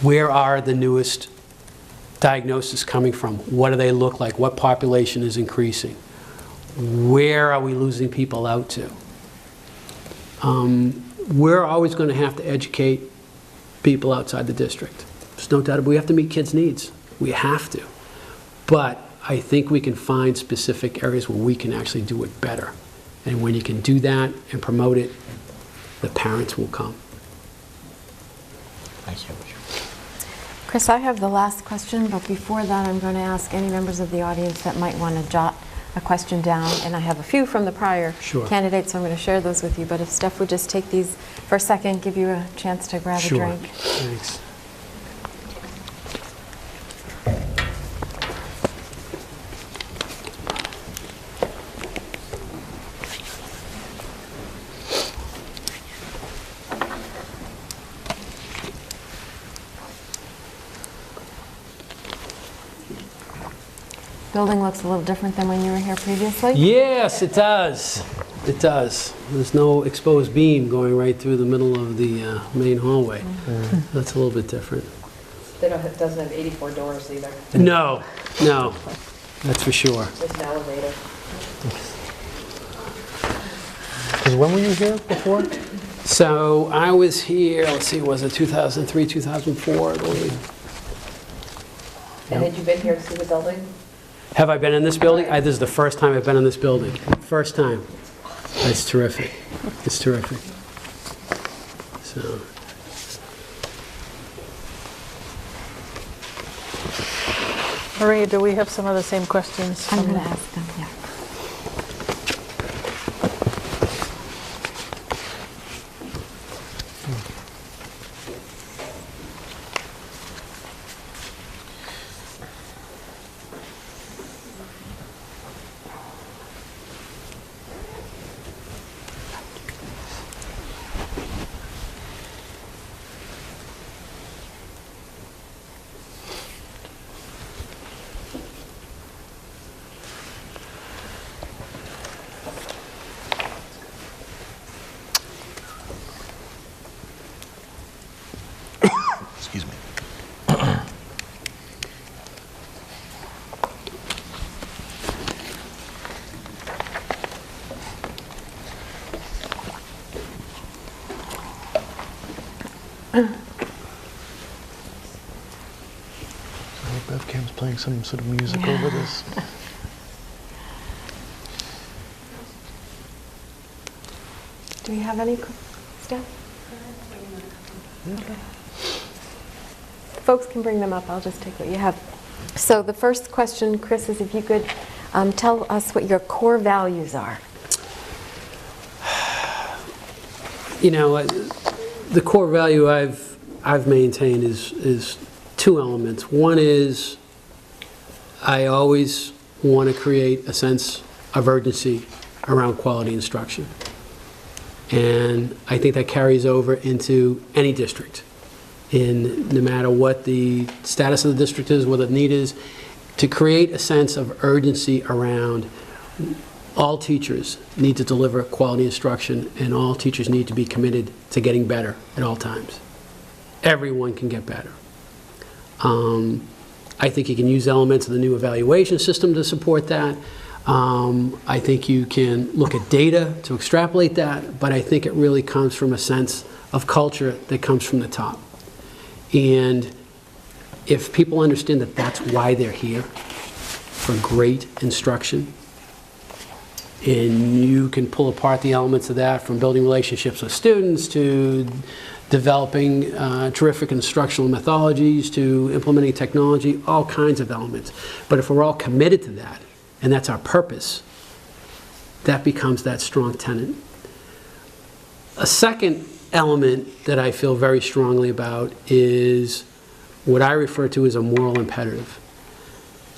where are the newest diagnoses coming from, what do they look like, what population is increasing, where are we losing people out to. We're always going to have to educate people outside the district. There's no doubt, we have to meet kids' needs. We have to. But I think we can find specific areas where we can actually do it better. And when you can do that and promote it, the parents will come. Thank you. Chris, I have the last question, but before that, I'm going to ask any members of the audience that might want to jot a question down, and I have a few from the prior candidates, so I'm going to share those with you. But if Steph would just take these for a second, give you a chance to grab a drink. Thanks. Building looks a little different than when you were here previously. Yes, it does. It does. There's no exposed beam going right through the middle of the main hallway. That's a little bit different. It doesn't have 84 doors either. No, no, that's for sure. It's an elevator. Because when were you here before? So I was here, let's see, was it 2003, 2004, I believe. And had you been here to see the building? Have I been in this building? This is the first time I've been in this building. First time. It's terrific. It's terrific. So. Maria, do we have some of the same questions? I'm going to ask them, yeah. Excuse me. Bevcam's playing some sort of music over this. Do we have any, Steph? Okay. Folks can bring them up. I'll just take what you have. So the first question, Chris, is if you could tell us what your core values are. You know, the core value I've maintained is two elements. One is I always want to create a sense of urgency around quality instruction. And I think that carries over into any district. In no matter what the status of the district is, what the need is, to create a sense of urgency around all teachers need to deliver quality instruction, and all teachers need to be committed to getting better at all times. Everyone can get better. I think you can use elements of the new evaluation system to support that. I think you can look at data to extrapolate that, but I think it really comes from a sense of culture that comes from the top. And if people understand that that's why they're here, for great instruction, and you can pull apart the elements of that from building relationships with students to developing terrific instructional methodologies to implementing technology, all kinds of elements. But if we're all committed to that, and that's our purpose, that becomes that strong tenet. A second element that I feel very strongly about is what I refer to as a moral imperative.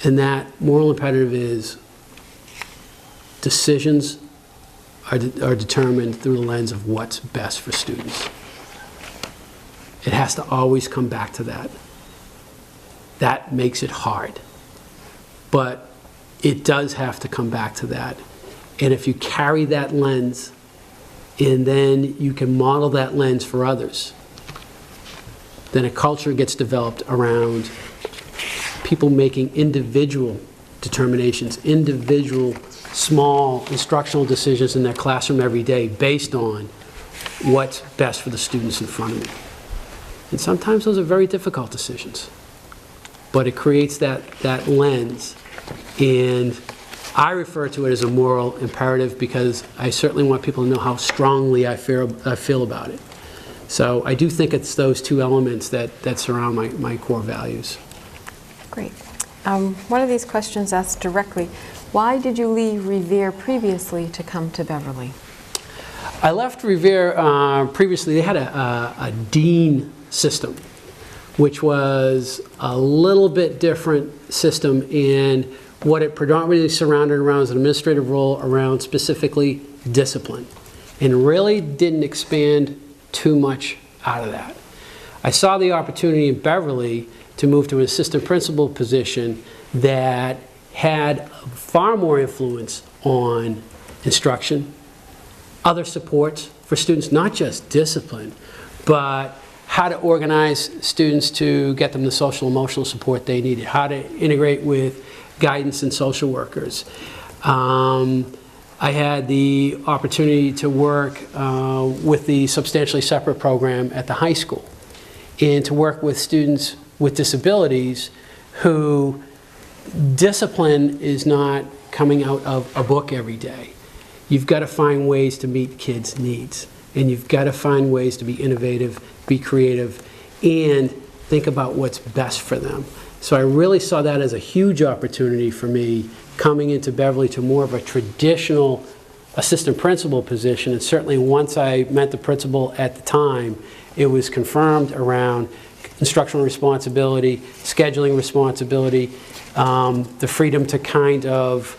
And that moral imperative is decisions are determined through the lens of what's best for students. It has to always come back to that. That makes it hard. But it does have to come back to that. And if you carry that lens, and then you can model that lens for others, then a culture gets developed around people making individual determinations, individual small instructional decisions in their classroom every day based on what's best for the students in front of me. And sometimes those are very difficult decisions, but it creates that lens. And I refer to it as a moral imperative because I certainly want people to know how strongly I feel about it. So I do think it's those two elements that surround my core values. Great. One of these questions asked directly, why did you leave Revere previously to come to Beverly? I left Revere previously. They had a dean system, which was a little bit different system, and what it predominantly surrounded around was an administrative role around specifically discipline, and really didn't expand too much out of that. I saw the opportunity in Beverly to move to an assistant principal position that had far more influence on instruction, other supports for students, not just discipline, but how to organize students to get them the social emotional support they needed, how to integrate with guidance and social workers. I had the opportunity to work with the substantially separate program at the high school, and to work with students with disabilities who discipline is not coming out of a book every day. You've got to find ways to meet kids' needs, and you've got to find ways to be innovative, be creative, and think about what's best for them. So I really saw that as a huge opportunity for me coming into Beverly to more of a traditional assistant principal position. And certainly once I met the principal at the time, it was confirmed around instructional responsibility, scheduling responsibility, the freedom to kind of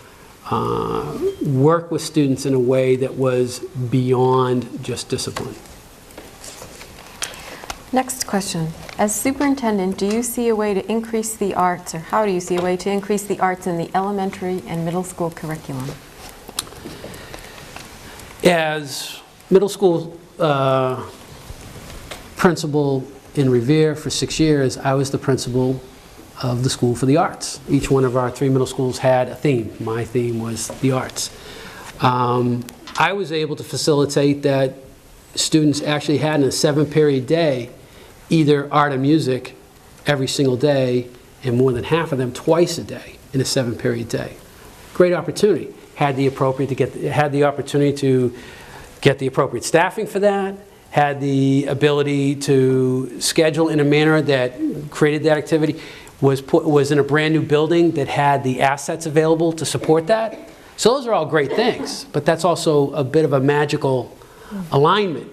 work with students in a way that was beyond just discipline. Next question. As superintendent, do you see a way to increase the arts, or how do you see a way to increase the arts in the elementary and middle school curriculum? As middle school principal in Revere for 6 years, I was the principal of the School for the Arts. Each one of our 3 middle schools had a theme. My theme was the arts. I was able to facilitate that students actually had in a 7-period day either art or music every single day, and more than half of them twice a day in a 7-period day. Great opportunity. Had the opportunity to get the appropriate staffing for that, had the ability to schedule in a manner that created that activity, was in a brand new building that had the assets available to support that. So those are all great things, but that's also a bit of a magical alignment.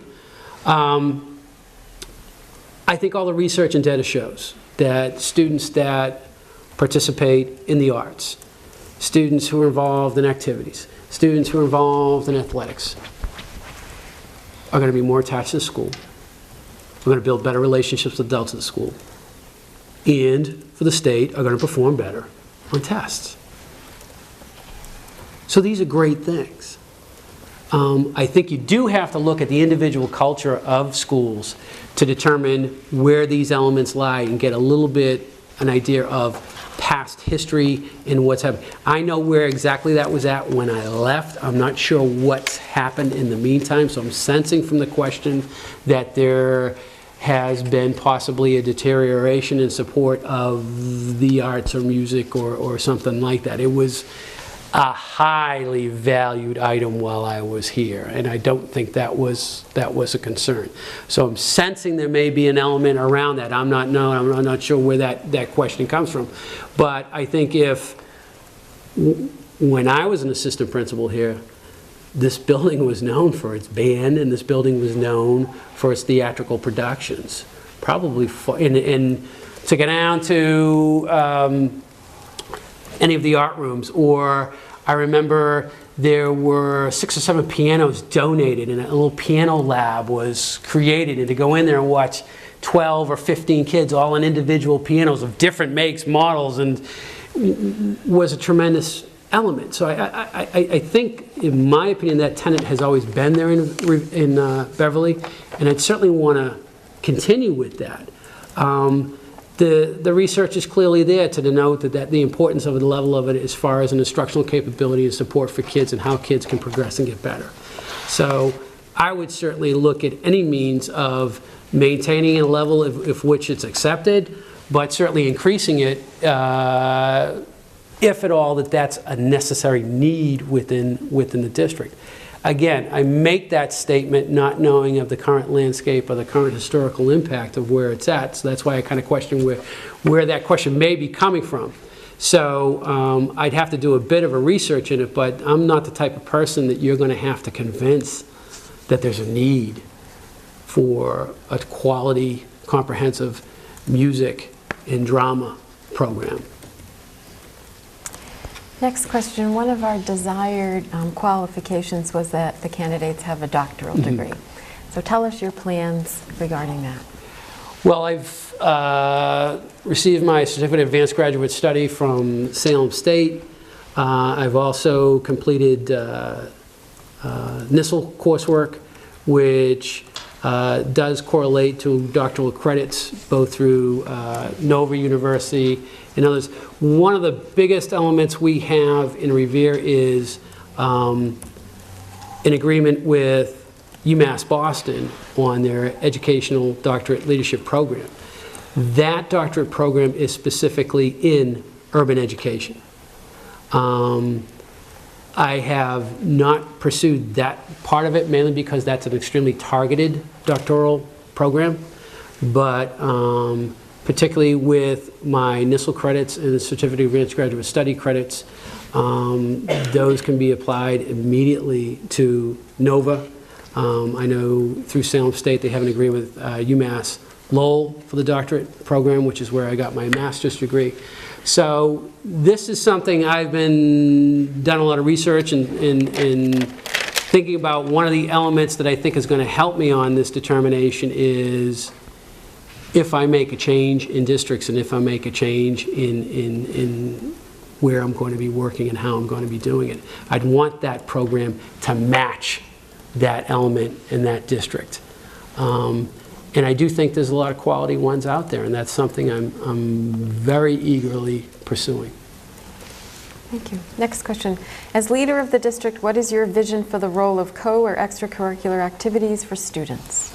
I think all the research and data shows that students that participate in the arts, students who are involved in activities, students who are involved in athletics, are going to be more attached to the school. We're going to build better relationships with adults at the school. And for the state, are going to perform better on tests. So these are great things. I think you do have to look at the individual culture of schools to determine where these elements lie and get a little bit an idea of past history and what's happened. I know where exactly that was at when I left. I'm not sure what's happened in the meantime, so I'm sensing from the question that there has been possibly a deterioration in support of the arts or music or something like that. It was a highly valued item while I was here, and I don't think that was a concern. So I'm sensing there may be an element around that. I'm not sure where that question comes from. But I think if When I was an assistant principal here, this building was known for its band, and this building was known for its theatrical productions. Probably, and to get down to any of the art rooms, or I remember there were 6 or 7 pianos donated, and a little piano lab was created, and to go in there and watch 12 or 15 kids all on individual pianos of different makes, models, and was a tremendous element. So I think, in my opinion, that tenant has always been there in Beverly, and I'd certainly want to continue with that. The research is clearly there to denote that the importance of the level of it as far as an instructional capability and support for kids and how kids can progress and get better. So I would certainly look at any means of maintaining a level of which it's accepted, but certainly increasing it if at all that's a necessary need within the district. Again, I make that statement not knowing of the current landscape or the current historical impact of where it's at, so that's why I kind of question where that question may be coming from. So I'd have to do a bit of a research in it, but I'm not the type of person that you're going to have to convince that there's a need for a quality, comprehensive music and drama program. Next question. One of our desired qualifications was that the candidates have a doctoral degree. So tell us your plans regarding that. Well, I've received my Certificate of Advanced Graduate Study from Salem State. I've also completed NISL coursework, which does correlate to doctoral credits, both through Nova University and others. One of the biggest elements we have in Revere is an agreement with UMass Boston on their educational doctorate leadership program. That doctorate program is specifically in urban education. I have not pursued that part of it, mainly because that's an extremely targeted doctoral program, but particularly with my NISL credits and the Certificate of Advanced Graduate Study credits, those can be applied immediately to Nova. I know through Salem State they have an agreement with UMass Lowell for the doctorate program, which is where I got my master's degree. So this is something I've done a lot of research and thinking about. One of the elements that I think is going to help me on this determination is if I make a change in districts and if I make a change in where I'm going to be working and how I'm going to be doing it. I'd want that program to match that element in that district. And I do think there's a lot of quality ones out there, and that's something I'm very eagerly pursuing. Thank you. Next question. As leader of the district, what is your vision for the role of co- or extracurricular activities for students?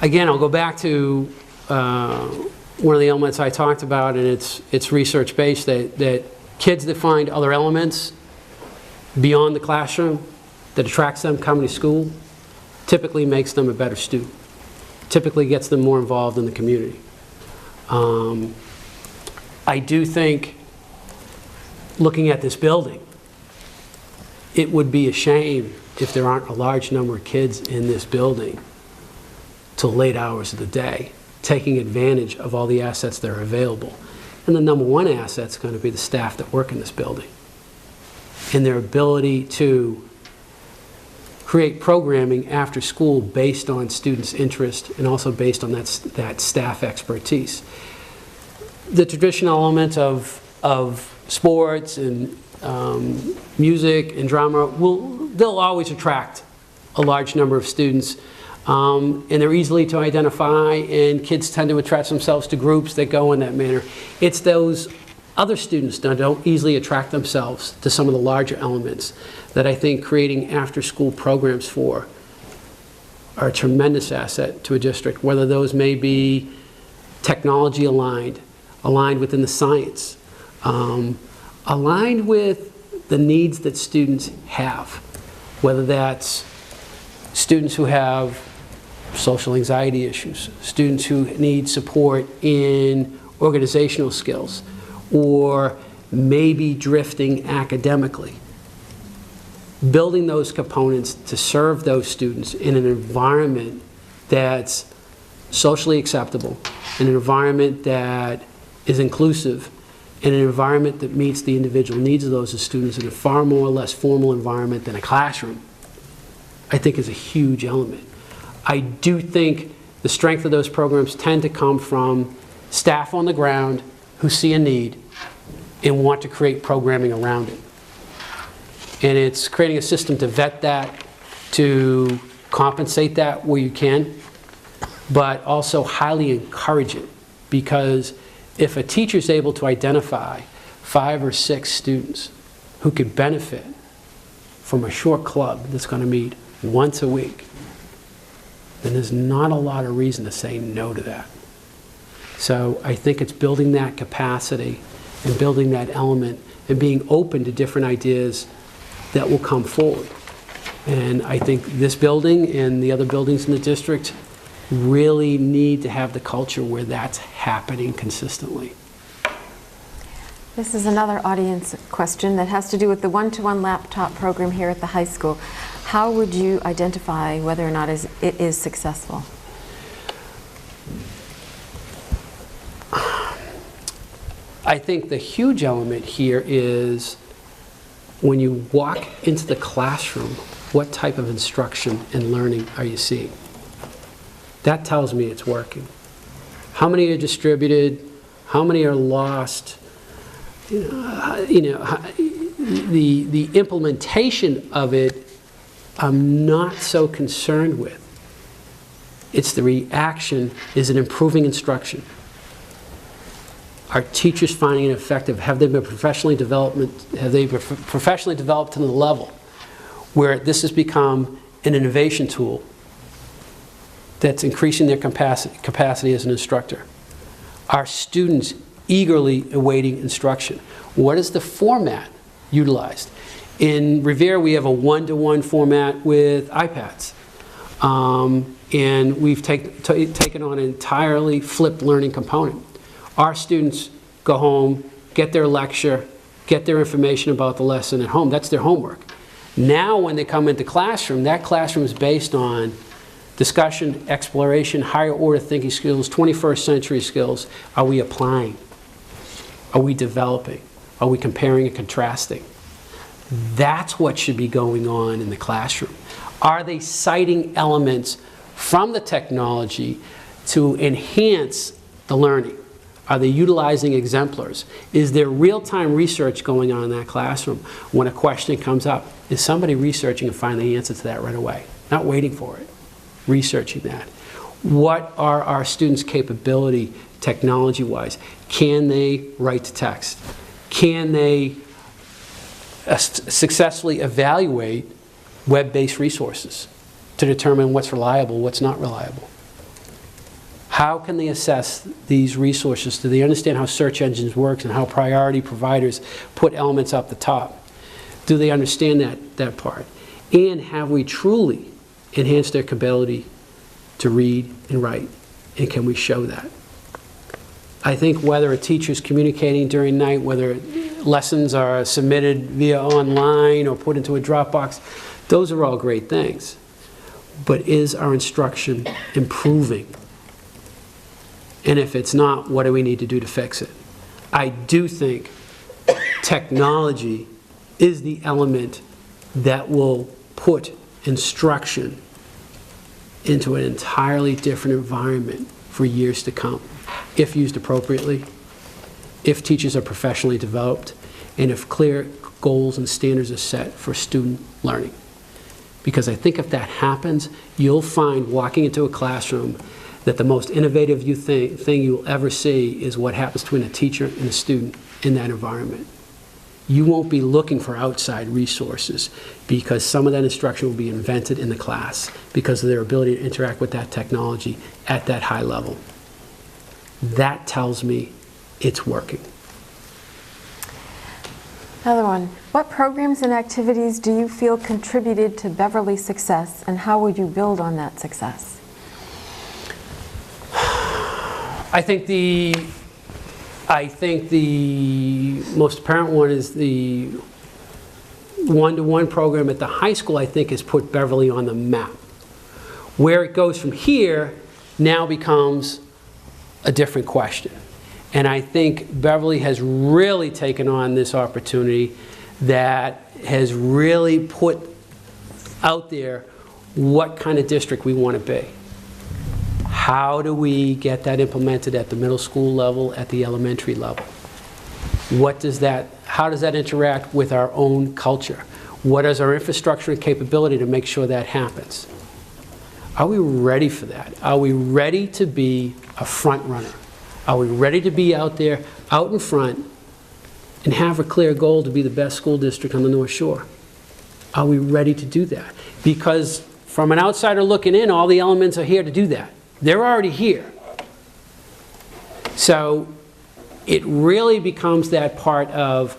Again, I'll go back to one of the elements I talked about, and it's research-based, that kids that find other elements beyond the classroom that attracts them coming to school typically makes them a better student, typically gets them more involved in the community. I do think, looking at this building, it would be a shame if there aren't a large number of kids in this building till late hours of the day, taking advantage of all the assets that are available. And the number one asset is going to be the staff that work in this building and their ability to create programming after school based on students' interest and also based on that staff expertise. The traditional element of sports and music and drama, they'll always attract a large number of students, and they're easily to identify, and kids tend to attract themselves to groups that go in that manner. It's those other students that don't easily attract themselves to some of the larger elements that I think creating after-school programs for are a tremendous asset to a district, whether those may be technology aligned within the science, aligned with the needs that students have, whether that's students who have social anxiety issues, students who need support in organizational skills, or maybe drifting academically. Building those components to serve those students in an environment that's socially acceptable, in an environment that is inclusive, in an environment that meets the individual needs of those students in a far more or less formal environment than a classroom, I think is a huge element. I do think the strength of those programs tend to come from staff on the ground who see a need and want to create programming around it. And it's creating a system to vet that, to compensate that where you can, but also highly encourage it. Because if a teacher is able to identify 5 or 6 students who could benefit from a short club that's going to meet once a week, then there's not a lot of reason to say no to that. So I think it's building that capacity and building that element and being open to different ideas that will come forward. And I think this building and the other buildings in the district really need to have the culture where that's happening consistently. This is another audience question that has to do with the one-to-one laptop program here at the high school. How would you identify whether or not it is successful? I think the huge element here is when you walk into the classroom, what type of instruction and learning are you seeing? That tells me it's working. How many are distributed? How many are lost? The implementation of it, I'm not so concerned with. It's the reaction. Is it improving instruction? Are teachers finding it effective? Have they been professionally developed to the level where this has become an innovation tool that's increasing their capacity as an instructor? Are students eagerly awaiting instruction? What is the format utilized? In Revere, we have a one-to-one format with iPads. And we've taken on an entirely flipped learning component. Our students go home, get their lecture, get their information about the lesson at home. That's their homework. Now when they come into classroom, that classroom is based on discussion, exploration, higher order thinking skills, 21st century skills. Are we applying? Are we developing? Are we comparing and contrasting? That's what should be going on in the classroom. Are they citing elements from the technology to enhance the learning? Are they utilizing exemplars? Is there real-time research going on in that classroom? When a question comes up, is somebody researching and finding the answer to that right away? Not waiting for it, researching that. What are our students' capability technology-wise? Can they write to text? Can they successfully evaluate web-based resources to determine what's reliable, what's not reliable? How can they assess these resources? Do they understand how search engines work and how priority providers put elements up the top? Do they understand that part? And have we truly enhanced their ability to read and write? And can we show that? I think whether a teacher's communicating during night, whether lessons are submitted via online or put into a Dropbox, those are all great things. But is our instruction improving? And if it's not, what do we need to do to fix it? I do think technology is the element that will put instruction into an entirely different environment for years to come, if used appropriately, if teachers are professionally developed, and if clear goals and standards are set for student learning. Because I think if that happens, you'll find walking into a classroom that the most innovative thing you'll ever see is what happens between a teacher and a student in that environment. You won't be looking for outside resources because some of that instruction will be invented in the class because of their ability to interact with that technology at that high level. That tells me it's working. Another one. What programs and activities do you feel contributed to Beverly's success, and how would you build on that success? I think I think the most apparent one is the one-to-one program at the high school, I think, has put Beverly on the map. Where it goes from here now becomes a different question. And I think Beverly has really taken on this opportunity that has really put out there what kind of district we want to be. How do we get that implemented at the middle school level, at the elementary level? How does that interact with our own culture? What is our infrastructure and capability to make sure that happens? Are we ready for that? Are we ready to be a front runner? Are we ready to be out there, out in front, and have a clear goal to be the best school district on the North Shore? Are we ready to do that? Because from an outsider looking in, all the elements are here to do that. They're already here. So it really becomes that part of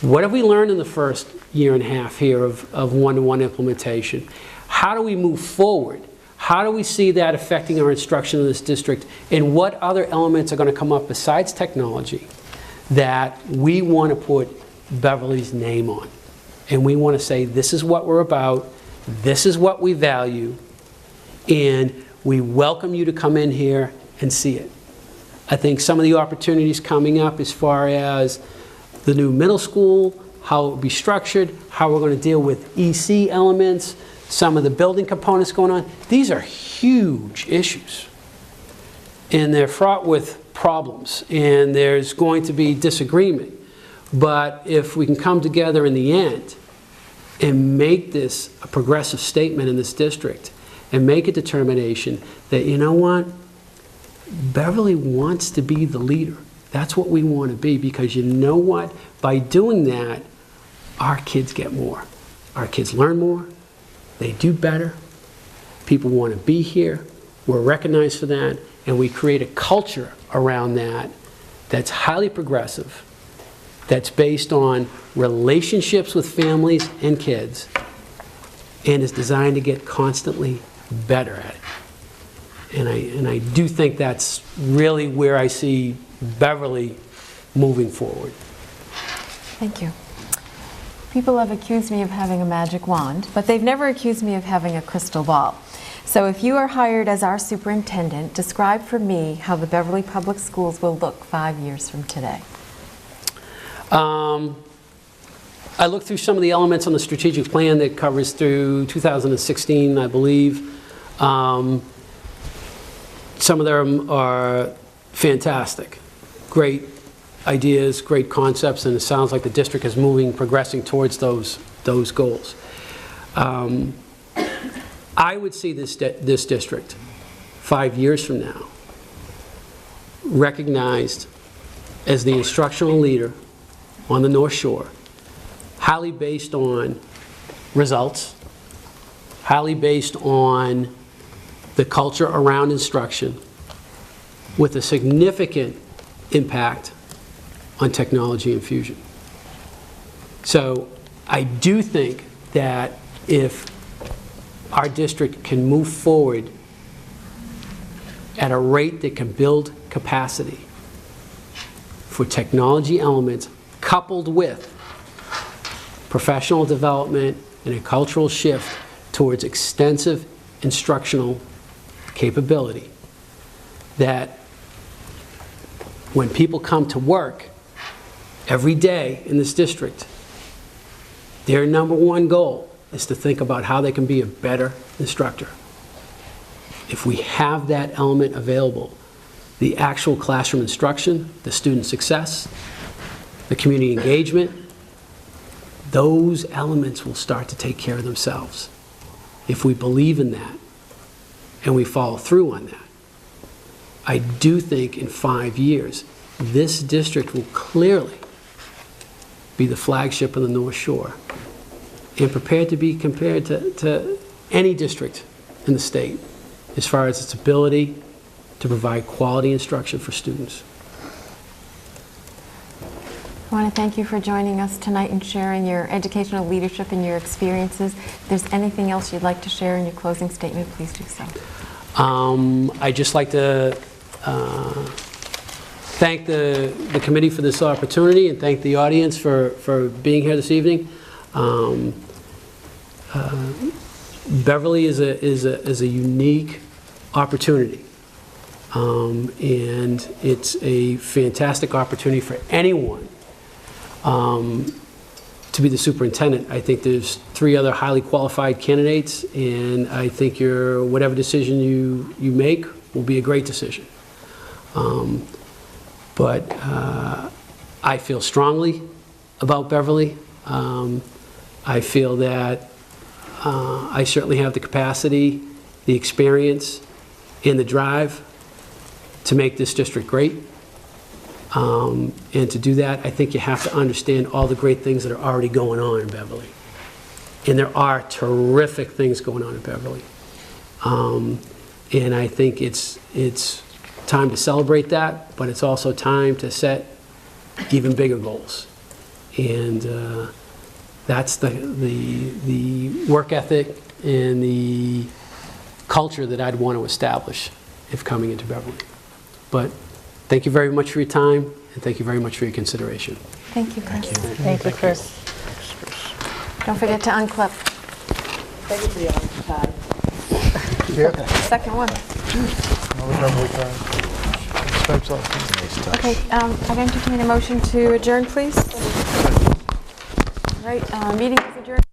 what have we learned in the first year and a half here of one-to-one implementation? How do we move forward? How do we see that affecting our instruction in this district? And what other elements are going to come up besides technology that we want to put Beverly's name on? And we want to say, this is what we're about, this is what we value, and we welcome you to come in here and see it. I think some of the opportunities coming up as far as the new middle school, how it will be structured, how we're going to deal with EC elements, some of the building components going on. These are huge issues. And they're fraught with problems. And there's going to be disagreement. But if we can come together in the end and make this a progressive statement in this district and make a determination that, you know what, Beverly wants to be the leader. That's what we want to be, because you know what? By doing that, our kids get more. Our kids learn more. They do better. People want to be here. We're recognized for that. And we create a culture around that that's highly progressive, that's based on relationships with families and kids, and is designed to get constantly better at it. And I do think that's really where I see Beverly moving forward. Thank you. People have accused me of having a magic wand, but they've never accused me of having a crystal ball. So if you are hired as our superintendent, describe for me how the Beverly Public Schools will look 5 years from today. I looked through some of the elements on the strategic plan that covers through 2016, I believe. Some of them are fantastic. Great ideas, great concepts, and it sounds like the district is progressing towards those goals. I would see this district 5 years from now recognized as the instructional leader on the North Shore, highly based on results, highly based on the culture around instruction, with a significant impact on technology infusion. So I do think that if our district can move forward at a rate that can build capacity for technology elements coupled with professional development and a cultural shift towards extensive instructional capability, that when people come to work every day in this district, their number one goal is to think about how they can be a better instructor. If we have that element available, the actual classroom instruction, the student success, the community engagement, those elements will start to take care of themselves. If we believe in that and we follow through on that, I do think in 5 years, this district will clearly be the flagship of the North Shore and prepared to be compared to any district in the state as far as its ability to provide quality instruction for students. I want to thank you for joining us tonight and sharing your educational leadership and your experiences. If there's anything else you'd like to share in your closing statement, please do so. I'd just like to thank the committee for this opportunity and thank the audience for being here this evening. Beverly is a unique opportunity. And it's a fantastic opportunity for anyone to be the superintendent. I think there's 3 other highly qualified candidates, and I think whatever decision you make will be a great decision. But I feel strongly about Beverly. I feel that I certainly have the capacity, the experience, and the drive to make this district great. And to do that, I think you have to understand all the great things that are already going on in Beverly. And there are terrific things going on in Beverly. And I think it's time to celebrate that, but it's also time to set even bigger goals. And that's the work ethic and the culture that I'd want to establish if coming into Beverly. But thank you very much for your time, and thank you very much for your consideration. Thank you, Chris. Thank you, Chris. Don't forget to unclip. Thank you for the honor, Todd. Second one. Okay, I'd entertain a motion to adjourn, please. All right, meeting is adjourned.